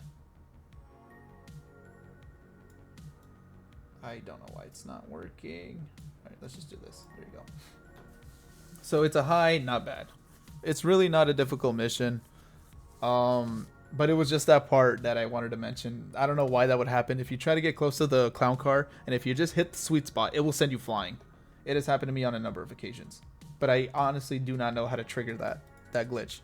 Speaker 1: I don't know why it's not working. All right, let's just do this. There you go. So it's a high, not bad. It's really not a difficult mission. But it was just that part that I wanted to mention. I don't know why that would happen. If you try to get close to the clown car, and if you just hit the sweet spot, it will send you flying. It has happened to me on a number of occasions. But I honestly do not know how to trigger that glitch.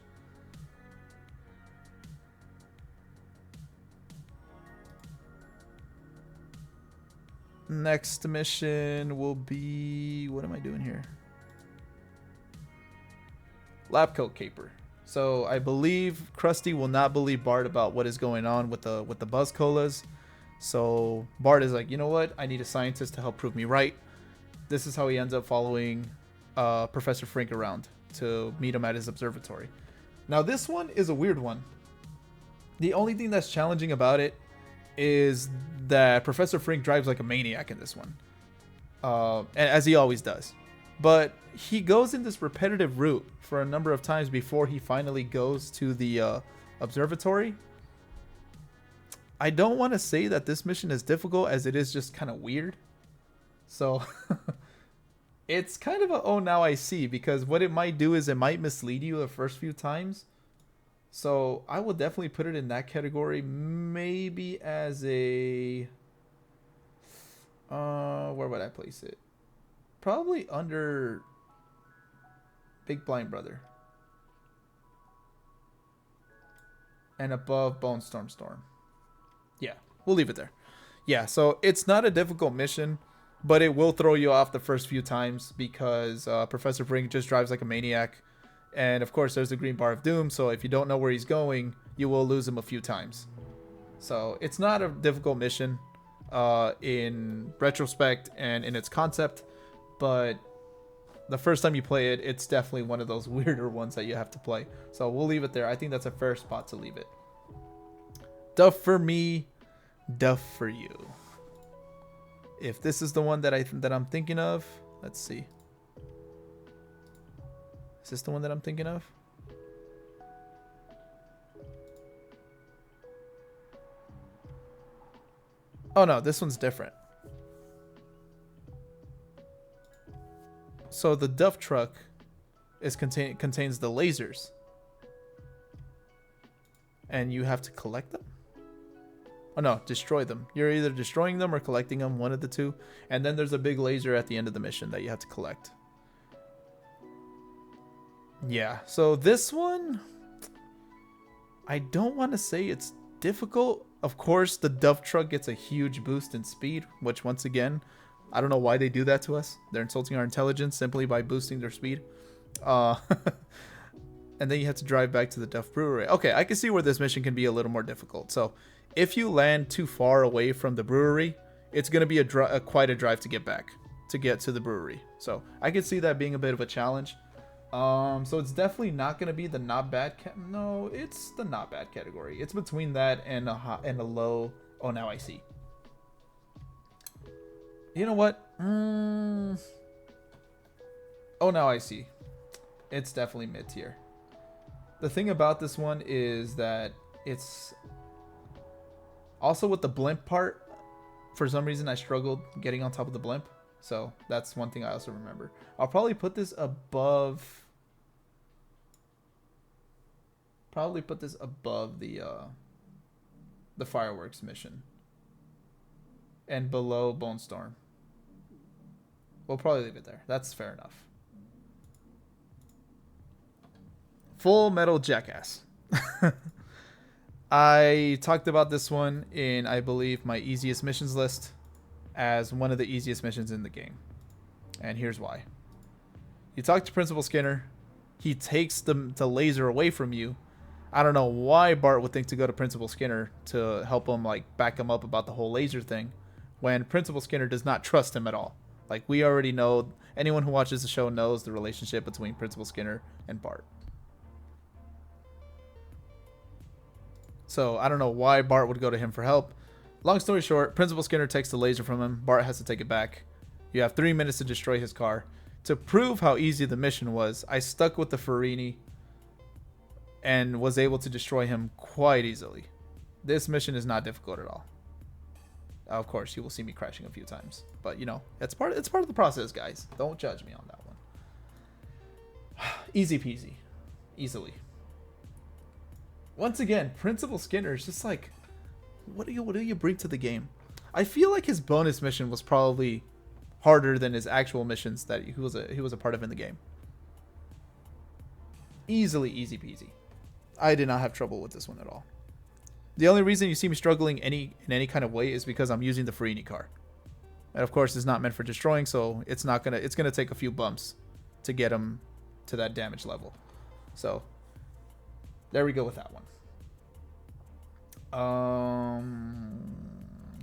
Speaker 1: Next mission will be... what am I doing here? Lab coat caper. So I believe Krusty will not believe Bart about what is going on with the Buzz Colas. So Bart is like, you know what? I need a scientist to help prove me right. This is how he ends up following Professor Frink around to meet him at his observatory. Now this one is a weird one. The only thing that's challenging about it is that Professor Frink drives like a maniac in this one, and as he always does. But he goes in this repetitive route for a number of times before he finally goes to the observatory. I don't want to say that this mission is difficult, as it is just kind of weird. So it's kind of a oh now I see, because what it might do is it might mislead you the first few times. So I will definitely put it in that category, maybe as a where would I place it? Probably under Big Blind Brother and above Bone Storm Storm. Yeah, we'll leave it there. Yeah, so it's not a difficult mission, but it will throw you off the first few times because Professor Brink just drives like a maniac. And of course, there's the green bar of doom, so if you don't know where he's going, you will lose him a few times. So it's not a difficult mission in retrospect and in its concept, but the first time you play it, it's definitely one of those weirder ones that you have to play. So we'll leave it there. I think that's a fair spot to leave it. Duff for me, Duff for you. If this is the one that I'm thinking of, let's see. Is this the one that I'm thinking of? Oh no, this one's different. So the Duff truck contains the lasers. And you have to collect them? Oh no, destroy them. You're either destroying them or collecting them, one of the two. And then there's a big laser at the end of the mission that you have to collect. Yeah, so this one, I don't want to say it's difficult. Of course, the Duff truck gets a huge boost in speed, which once again, I don't know why they do that to us. They're insulting our intelligence simply by boosting their speed. And then you have to drive back to the Duff Brewery. Okay, I can see where this mission can be a little more difficult. So if you land too far away from the brewery, it's going to be quite a drive to get back, to get to the brewery. So I can see that being a bit of a challenge. So it's definitely not going to be the not bad. No, it's the not bad category. It's between that and a low. Oh, now I see. You know what? Oh, now I see. It's definitely mid tier. The thing about this one is that it's also with the blimp part. For some reason, I struggled getting on top of the blimp. So that's one thing I also remember. I'll probably put this above. Probably put this above the fireworks mission. And below Bone Storm. We'll probably leave it there. That's fair enough. Full Metal Jackass. I talked about this one in, I believe, my easiest missions list as one of the easiest missions in the game. And here's why. You talk to Principal Skinner. He takes the laser away from you. I don't know why Bart would think to go to Principal Skinner to help him, like, back him up about the whole laser thing, when Principal Skinner does not trust him at all. Like, we already know, anyone who watches the show knows the relationship between Principal Skinner and Bart. So I don't know why Bart would go to him for help. Long story short, Principal Skinner takes the laser from him. Bart has to take it back. You have 3 minutes to destroy his car. To prove how easy the mission was, I stuck with the Farini and was able to destroy him quite easily. This mission is not difficult at all. Of course, you will see me crashing a few times, but you know, it's part of the process, guys. Don't judge me on that one. Easy peasy, easily. Once again, Principal Skinner is just like, what do you bring to the game? I feel like his bonus mission was probably harder than his actual missions that he was a part of in the game. Easily easy peasy. I did not have trouble with this one at all. The only reason you see me struggling in any kind of way is because I'm using the Farini car. And of course, it's not meant for destroying, so it's gonna take a few bumps to get him to that damage level. So there we go with that one.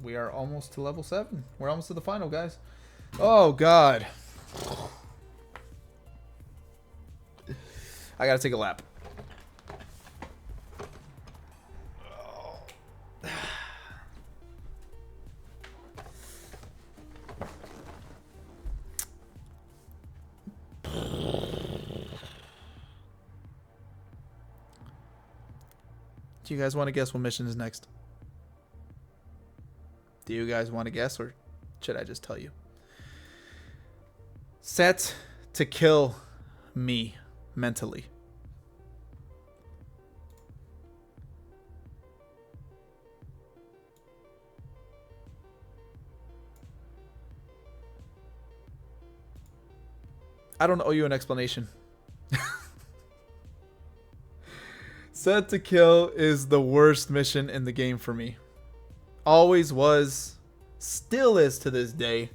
Speaker 1: We are almost to level 7. We're almost to the final, guys. Oh God. I gotta take a lap. Do you guys want to guess what mission is next? Do you guys want to guess, or should I just tell you? Set to kill me mentally. I don't owe you an explanation. Set to kill is the worst mission in the game for me. Always was, still is to this day.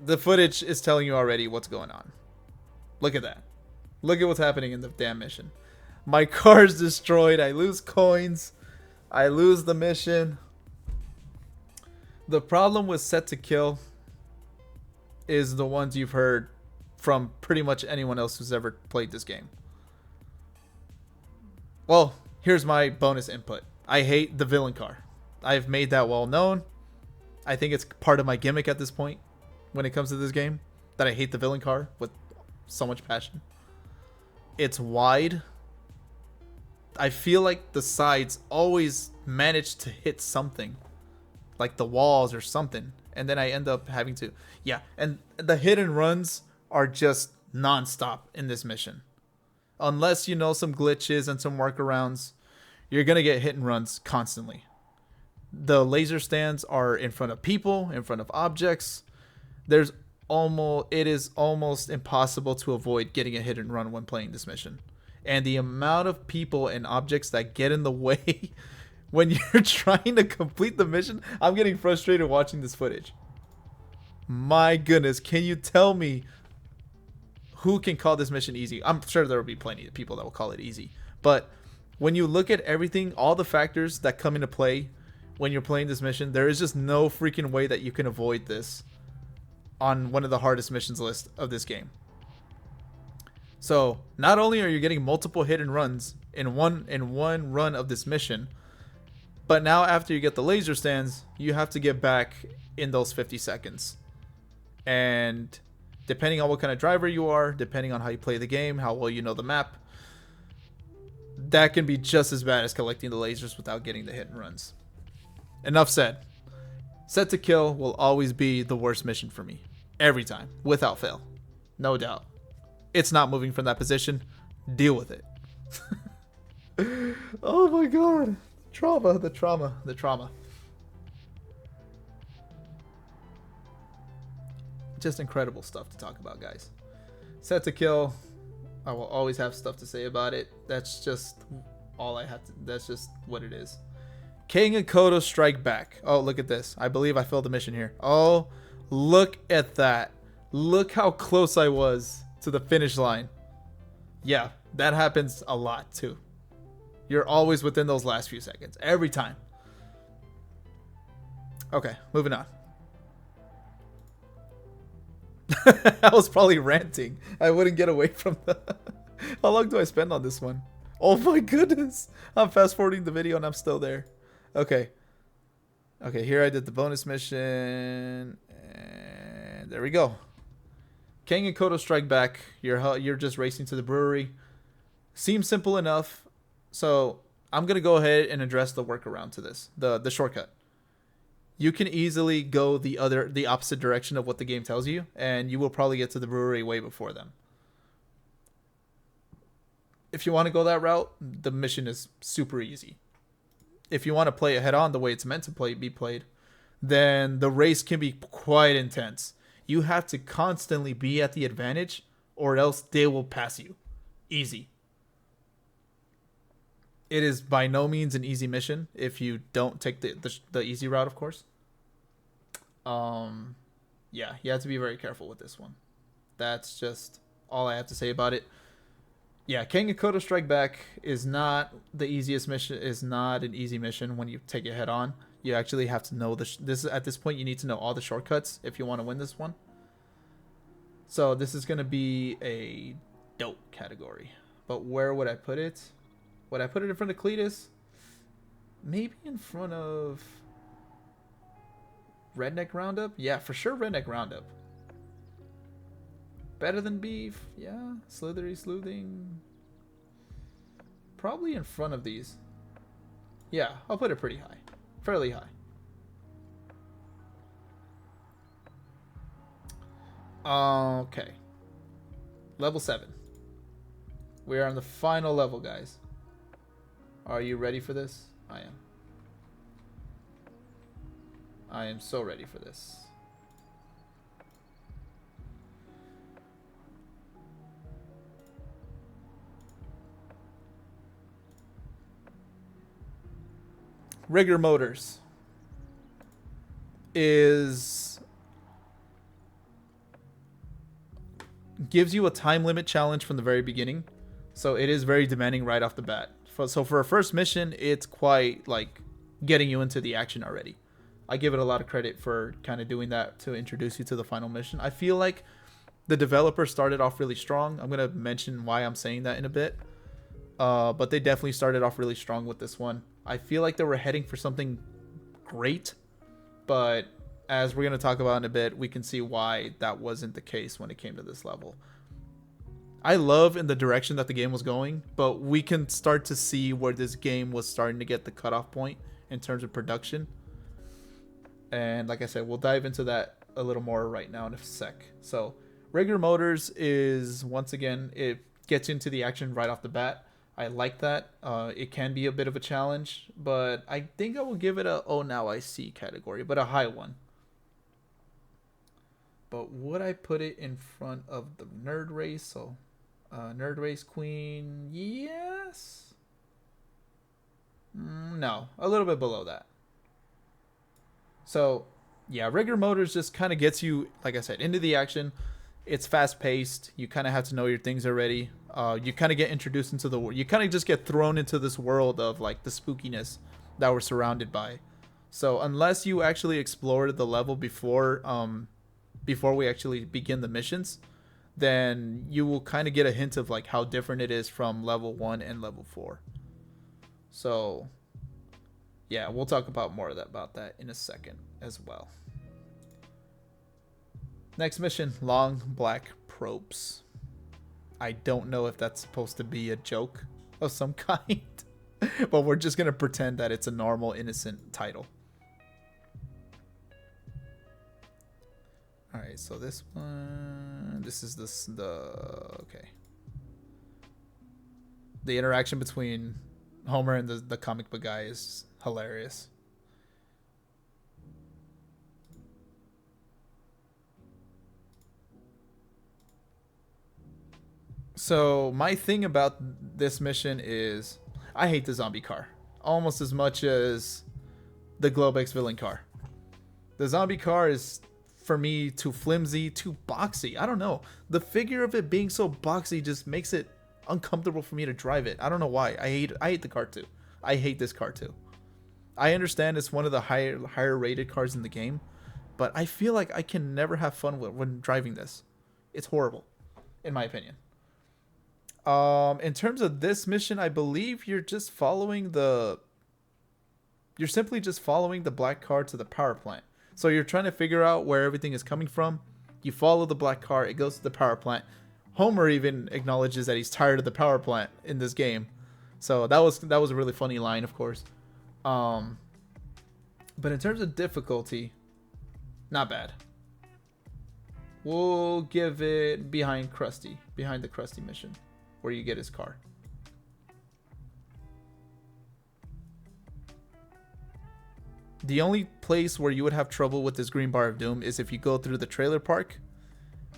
Speaker 1: The footage is telling you already what's going on. Look at that. Look at what's happening in the damn mission. My car's destroyed. I lose coins. I lose the mission. The problem with Set to Kill is the ones you've heard from pretty much anyone else who's ever played this game. Well, here's my bonus input. I hate the villain car. I've made that well known. I think it's part of my gimmick at this point when it comes to this game, that I hate the villain car with so much passion. It's wide. I feel like the sides always manage to hit something, like the walls or something, and then I end up having to, yeah, and the hit and runs are just non-stop in this mission. Unless you know some glitches and some workarounds, you're gonna get hit and runs constantly. The laser stands are in front of people, in front of objects. It is almost impossible to avoid getting a hit and run when playing this mission. And the amount of people and objects that get in the way when you're trying to complete the mission, I'm getting frustrated watching this footage. My goodness, can you tell me who can call this mission easy? I'm sure there will be plenty of people that will call it easy. But when you look at everything, all the factors that come into play when you're playing this mission, there is just no freaking way that you can avoid this on one of the hardest missions list of this game. So not only are you getting multiple hit and runs in one run of this mission, but now after you get the laser stands, you have to get back in those 50 seconds. And depending on what kind of driver you are, depending on how you play the game, how well you know the map, that can be just as bad as collecting the lasers without getting the hit and runs. Enough said. Set to Kill will always be the worst mission for me. Every time. Without fail. No doubt. It's not moving from that position. Deal with it. Oh my god. The trauma. Just incredible stuff to talk about, guys. Set to Kill. I will always have stuff to say about it. That's just all I have to. That's just what it is. King and Kodo strike back. Oh, look at this. I believe I failed the mission here. Oh, look at that. Look how close I was to the finish line. Yeah, that happens a lot too. You're always within those last few seconds. Every time. Okay, moving on. I was probably ranting. I wouldn't get away from the... How long do I spend on this one? Oh my goodness. I'm fast forwarding the video and I'm still there. Okay. Okay, here I did the bonus mission. And there we go. Kang and Kodo strike back. You're just racing to the brewery. Seems simple enough. So I'm going to go ahead and address the workaround to this. The shortcut. You can easily go the opposite direction of what the game tells you, and you will probably get to the brewery way before them. If you want to go that route, the mission is super easy. If you want to play it head on the way it's meant to be played, then the race can be quite intense. You have to constantly be at the advantage, or else they will pass you. Easy. It is by no means an easy mission if you don't take the easy route, of course. Yeah, you have to be very careful with this one. That's just all I have to say about it. Yeah, King and Kodo Strike Back is not the easiest mission. Is not an easy mission when you take it head on. You actually have to know this. At this point, you need to know all the shortcuts if you want to win this one. So this is gonna be a dope category. But where would I put it? Would I put it in front of Cletus? Maybe in front of Redneck Roundup? Yeah, for sure Redneck Roundup. Better than Beef? Yeah. Slithery Sleuthing? probably in front of these. Yeah, I'll put it pretty high. Fairly high. Okay. Level 7. We are on the final level, guys. Are you ready for this? I am. I am so ready for this. Rigor Motors gives you a time limit challenge from the very beginning, so it is very demanding right off the bat. So for a first mission, it's quite like getting you into the action already. I give it a lot of credit for kind of doing that to introduce you to the final mission. I feel like the developer started off really strong. I'm gonna mention why I'm saying that in a bit, but they definitely started off really strong with this one. I feel like they were heading for something great, but as we're going to talk about in a bit, we can see why that wasn't the case when it came to this level. I love in the direction that the game was going, but we can start to see where this game was starting to get the cutoff point in terms of production. And like I said, we'll dive into that a little more right now in a sec. So Regular Motors is, once again, it gets into the action right off the bat. I like that. It can be a bit of a challenge, but I think I will give it a "oh now I see" category, but a high one. But would I put it in front of the Nerd Race? So, Nerd Race Queen, yes. No, a little bit below that. So, yeah, Rigor Motors just kind of gets you, like I said, into the action. It's fast paced. You kind of have to know your things already. You kind of get introduced into the world. You kind of just get thrown into this world of like the spookiness that we're surrounded by. So unless you actually explored the level before we actually begin the missions, then you will kind of get a hint of like how different it is from level 1 and level 4. So yeah, we'll talk about more about that in a second as well. Next mission, Long Black Probes. I don't know if that's supposed to be a joke of some kind, but we're just going to pretend that it's a normal, innocent title. Alright, so this one, okay. The interaction between Homer and the comic book guy is hilarious. So my thing about this mission is I hate the zombie car almost as much as the Globex villain car. The zombie car is, for me, too flimsy, too boxy. I don't know. The figure of it being so boxy just makes it uncomfortable for me to drive it. I don't know why. I hate the car too. I hate this car too. I understand it's one of the higher rated cars in the game, but I feel like I can never have fun when driving this. It's horrible, in my opinion. In terms of this mission, I believe you're simply just following the black car to the power plant. So you're trying to figure out where everything is coming from. You follow the black car, it goes to the power plant. Homer even acknowledges that he's tired of the power plant in this game. So that was a really funny line, of course. But in terms of difficulty, not bad. We'll give it behind the Krusty mission, where you get his car. The only place where you would have trouble with this green bar of doom is if you go through the trailer park,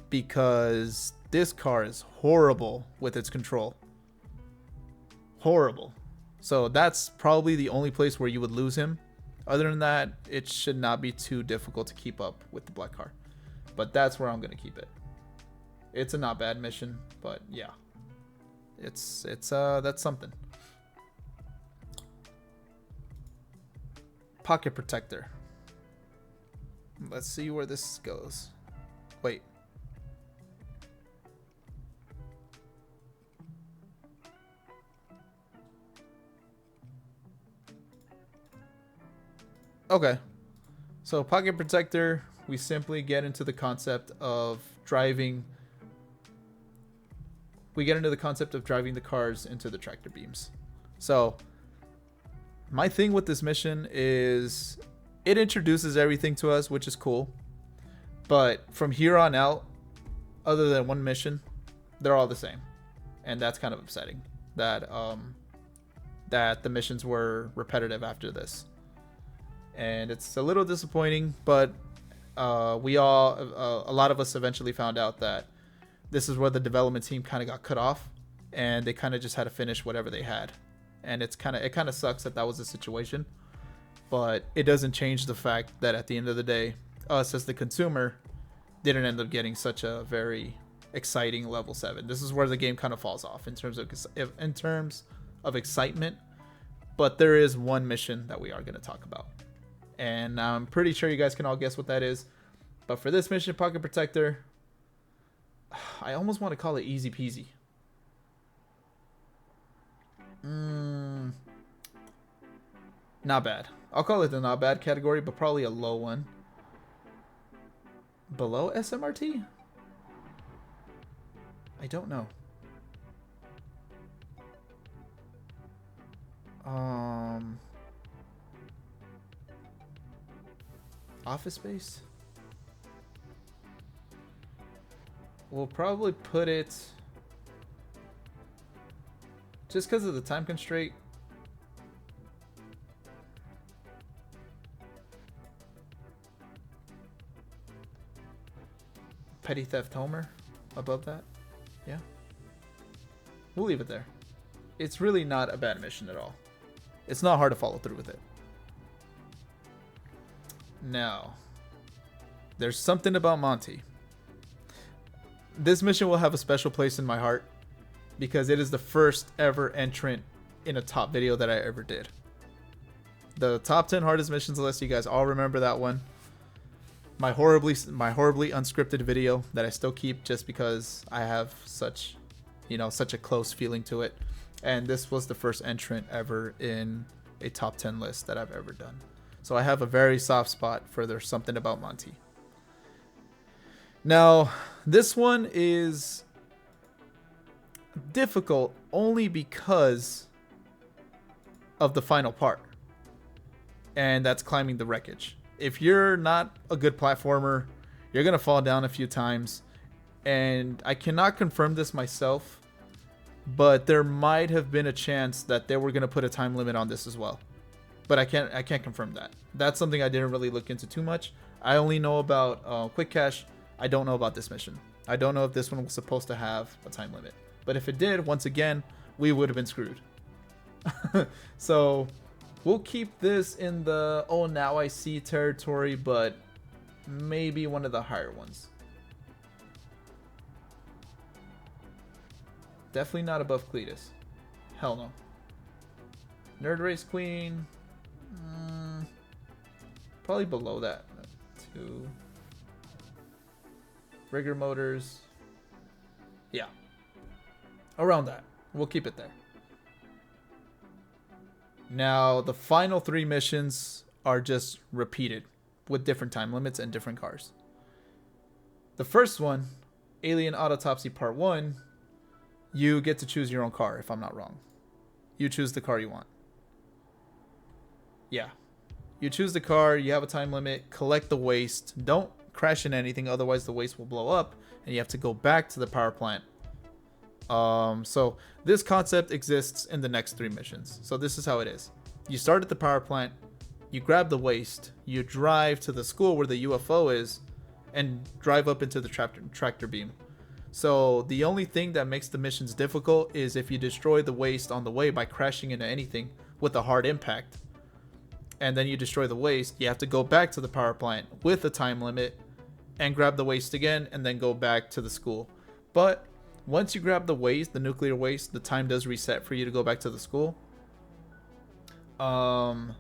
Speaker 1: because this car is horrible with its control. Horrible. So that's probably the only place where you would lose him. Other than that, it should not be too difficult to keep up with the black car. But that's where I'm going to keep it. It's a not bad mission, but yeah. It's that's something. Pocket protector. Let's see where this goes. Wait. Okay. So pocket protector, we simply get into the concept of driving. We get into the concept of driving the cars into the tractor beams. So my thing with this mission is it introduces everything to us, which is cool. But from here on out, other than one mission, they're all the same. And that's kind of upsetting that that the missions were repetitive after this. And it's a little disappointing, but a lot of us eventually found out that this is where the development team kind of got cut off, and they kind of just had to finish whatever they had. And it kind of sucks that was the situation, but it doesn't change the fact that at the end of the day, us as the consumer didn't end up getting such a very exciting level 7. This is where the game kind of falls off in terms of excitement. But there is one mission that we are going to talk about, and I'm pretty sure you guys can all guess what that is. But for this mission, Pocket Protector, I almost want to call it easy peasy. Not bad. I'll call it the not bad category, but probably a low one. Below SMRT? I don't know. Office Space? We'll probably put it, just because of the time constraint, Petty Theft Homer above that. Yeah, we'll leave it there. It's really not a bad mission at all. It's not hard to follow through with it. Now, there's something about Monty. This mission will have a special place in my heart because it is the first ever entrant in a top video that I ever did. The top 10 hardest missions list, you guys all remember that one. My horribly unscripted video that I still keep just because I have such a close feeling to it. And this was the first entrant ever in a top 10 list that I've ever done. So I have a very soft spot for There's Something About Monty. Now, this one is difficult only because of the final part. And that's climbing the wreckage. If you're not a good platformer, you're going to fall down a few times. And I cannot confirm this myself, but there might have been a chance that they were going to put a time limit on this as well. But I can't confirm that. That's something I didn't really look into too much. I only know about Quick Cash. I don't know about this mission. I don't know if this one was supposed to have a time limit. But if it did, once again, we would have been screwed. So we'll keep this in the oh now I see territory, but maybe one of the higher ones. Definitely not above Cletus. Hell no. Nerd Race Queen. Probably below that too. Rigger Motors. Yeah. Around that. We'll keep it there. Now, the final 3 missions are just repeated with different time limits and different cars. The first one, Alien Autopsy Part 1, you get to choose your own car, if I'm not wrong. You choose the car you want. Yeah. You choose the car, you have a time limit, collect the waste. Don't crash into anything, otherwise the waste will blow up, and you have to go back to the power plant. So this concept exists in the next 3 missions. So this is how it is. You start at the power plant, you grab the waste, you drive to the school where the UFO is, and drive up into the tractor beam. So the only thing that makes the missions difficult is if you destroy the waste on the way by crashing into anything with a hard impact, and then you destroy the waste, you have to go back to the power plant with a time limit and grab the waste again and then go back to the school. But once you grab the waste, the nuclear waste, the time does reset for you to go back to the school. The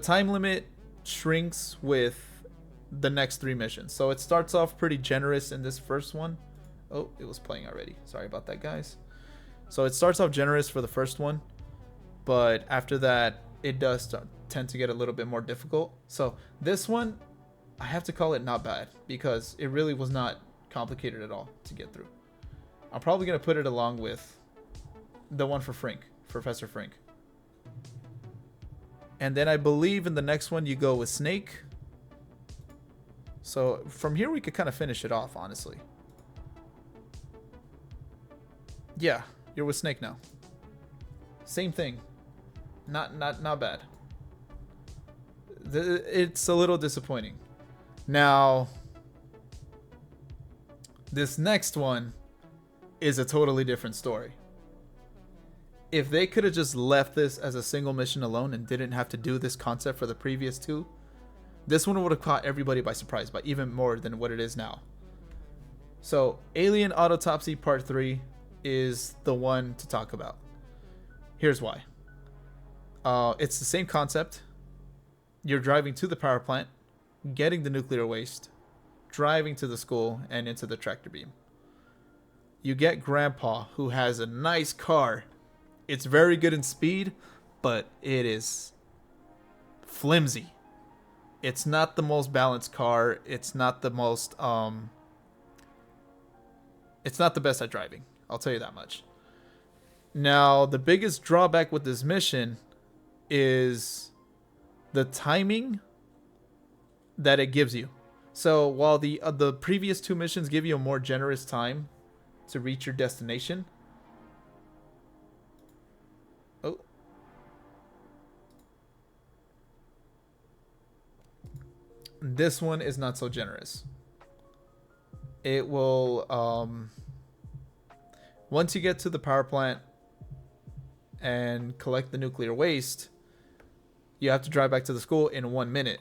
Speaker 1: time limit shrinks with the next 3 missions. So it starts off pretty generous in this first one. Oh, it was playing already. Sorry about that, guys. So it starts off generous for the first one, but after that, it does tend to get a little bit more difficult. So this one, I have to call it not bad because it really was not complicated at all to get through. I'm probably going to put it along with the one for Frank. Professor Frink. And then I believe in the next one you go with Snake. So from here we could kind of finish it off, honestly. Yeah, you're with Snake now. Same thing. Not bad. It's a little disappointing. Now, this next one is a totally different story. If they could have just left this as a single mission alone and didn't have to do this concept for the previous two, this one would have caught everybody by surprise, but even more than what it is now. So, Alien Autopsy Part 3 is the one to talk about. Here's why. It's the same concept. You're driving to the power plant, getting the nuclear waste, driving to the school, and into the tractor beam. You get Grandpa, who has a nice car. It's very good in speed, but it is flimsy. It's not the most balanced car. It's not the most it's not the best at driving. I'll tell you that much. Now, the biggest drawback with this mission is the timing that it gives you. So while the previous two missions give you a more generous time to reach your destination. Oh. This one is not so generous. It will, once you get to the power plant and collect the nuclear waste, you have to drive back to the school in 1 minute.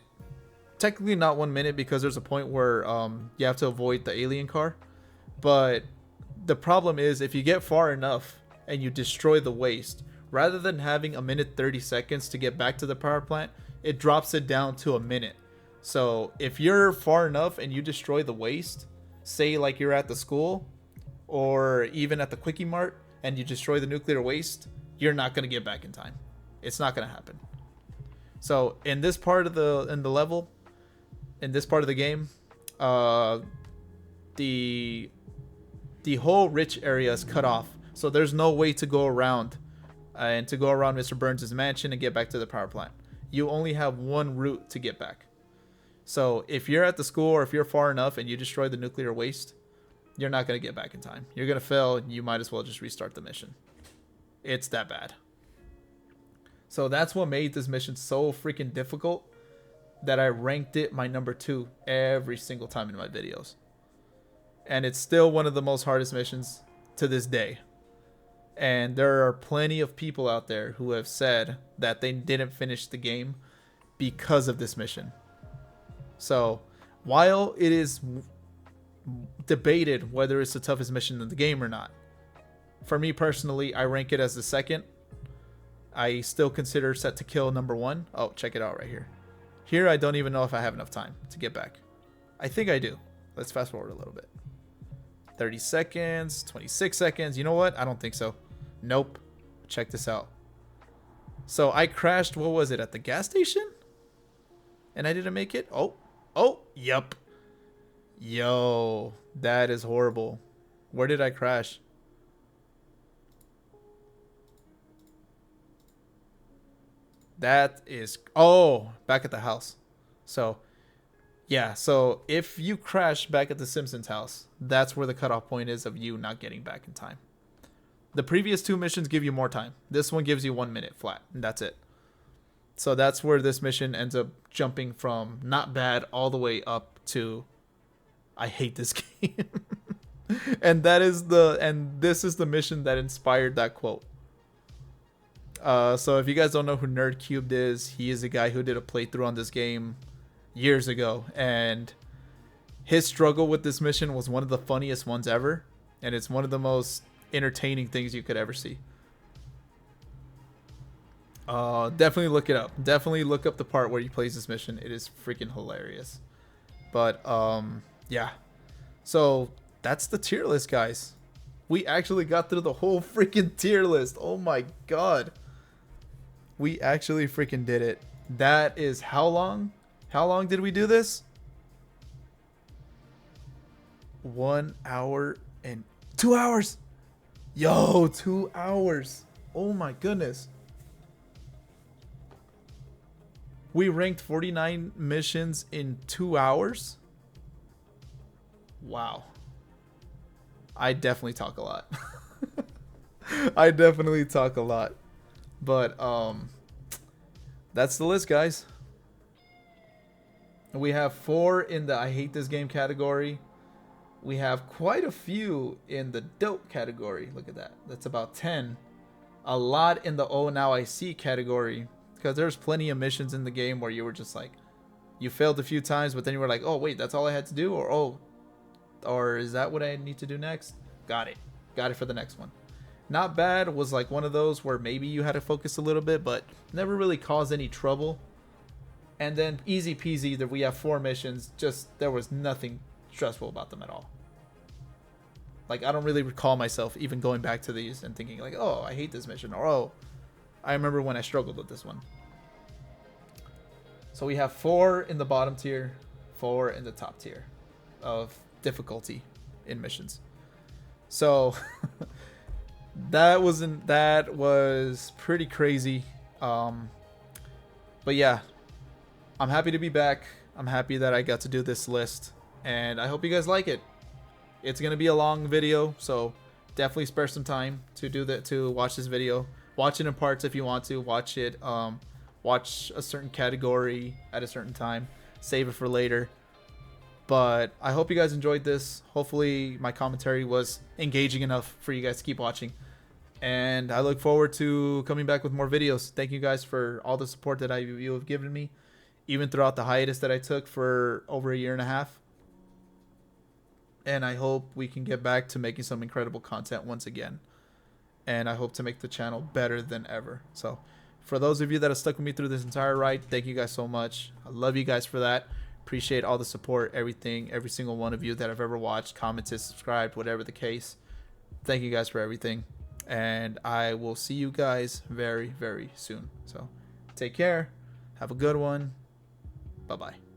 Speaker 1: Technically not 1 minute because there's a point where you have to avoid the alien car. But the problem is if you get far enough and you destroy the waste, rather than having 1 minute 30 seconds to get back to the power plant, it drops it down to 1 minute. So if you're far enough and you destroy the waste, say like you're at the school or even at the Quickie Mart and you destroy the nuclear waste, you're not going to get back in time. It's not going to happen. So in this part of the level, in this part of the game, the whole rich area is cut off. So there's no way to go around and to go around Mr. Burns' mansion and get back to the power plant. You only have one route to get back. So if you're at the school or if you're far enough and you destroy the nuclear waste, you're not going to get back in time. You're going to fail and you might as well just restart the mission. It's that bad. So that's what made this mission so freaking difficult that I ranked it my number 2 every single time in my videos. And it's still one of the most hardest missions to this day. And there are plenty of people out there who have said that they didn't finish the game because of this mission. So while it is debated whether it's the toughest mission in the game or not, for me personally, I rank it as the second. I still consider Set to Kill number 1. Oh, check it out right here. Here, I don't even know if I have enough time to get back. I think I do. Let's fast forward a little bit. 30 seconds, 26 seconds. You know what? I don't think so. Nope. Check this out. So I crashed, what was it, at the gas station? And I didn't make it? Oh, yep. Yo, that is horrible. Where did I crash? That is, back at the house. So, yeah, so if you crash back at the Simpsons house, that's where the cutoff point is of you not getting back in time. The previous 2 missions give you more time. This one gives you 1 minute flat, and that's it. So that's where this mission ends up jumping from not bad all the way up to I hate this game. And this is the mission that inspired that quote. So if you guys don't know who Nerd Cubed is, he is a guy who did a playthrough on this game years ago, and his struggle with this mission was one of the funniest ones ever, and it's one of the most entertaining things you could ever see. Definitely look it up. Definitely look up the part where he plays this mission. It is freaking hilarious. But yeah. So that's the tier list, guys. We actually got through the whole freaking tier list. Oh my god. We actually freaking did it. That is how long? How long did we do this? 1 hour and 2 hours. Yo, 2 hours. Oh my goodness. We ranked 49 missions in 2 hours. Wow. I definitely talk a lot. I definitely talk a lot. But that's the list, guys. We have 4 in the I hate this game category. We have quite a few in the dope category. Look at that. That's about 10. A lot in the oh now I see category, because there's plenty of missions in the game where you were just like, you failed a few times, but then you were like, oh wait, that's all I had to do, or is that what I need to do next? Got it for the next one. Not bad. Was like one of those where maybe you had to focus a little bit, but never really caused any trouble. And then easy peasy that we have 4 missions, just there was nothing stressful about them at all. Like, I don't really recall myself even going back to these and thinking like, oh, I hate this mission, or oh, I remember when I struggled with this one. So we have 4 in the bottom tier, 4 in the top tier of difficulty in missions. So that was pretty crazy. But yeah, I'm happy to be back. I'm happy that I got to do this list, and I hope you guys like it. It's gonna be a long video, so definitely spare some time to watch this video. Watch it in parts if you want to. Watch it. Watch a certain category at a certain time. Save it for later. But I hope you guys enjoyed this. Hopefully my commentary was engaging enough for you guys to keep watching. And I look forward to coming back with more videos. Thank you guys for all the support that you have given me, even throughout the hiatus that I took for over a year and a half. And I hope we can get back to making some incredible content once again. And I hope to make the channel better than ever. So for those of you that have stuck with me through this entire ride, thank you guys so much. I love you guys for that. Appreciate all the support, everything, every single one of you that have ever watched, commented, subscribed, whatever the case. Thank you guys for everything. And I will see you guys very, very soon. So take care. Have a good one. Bye-bye.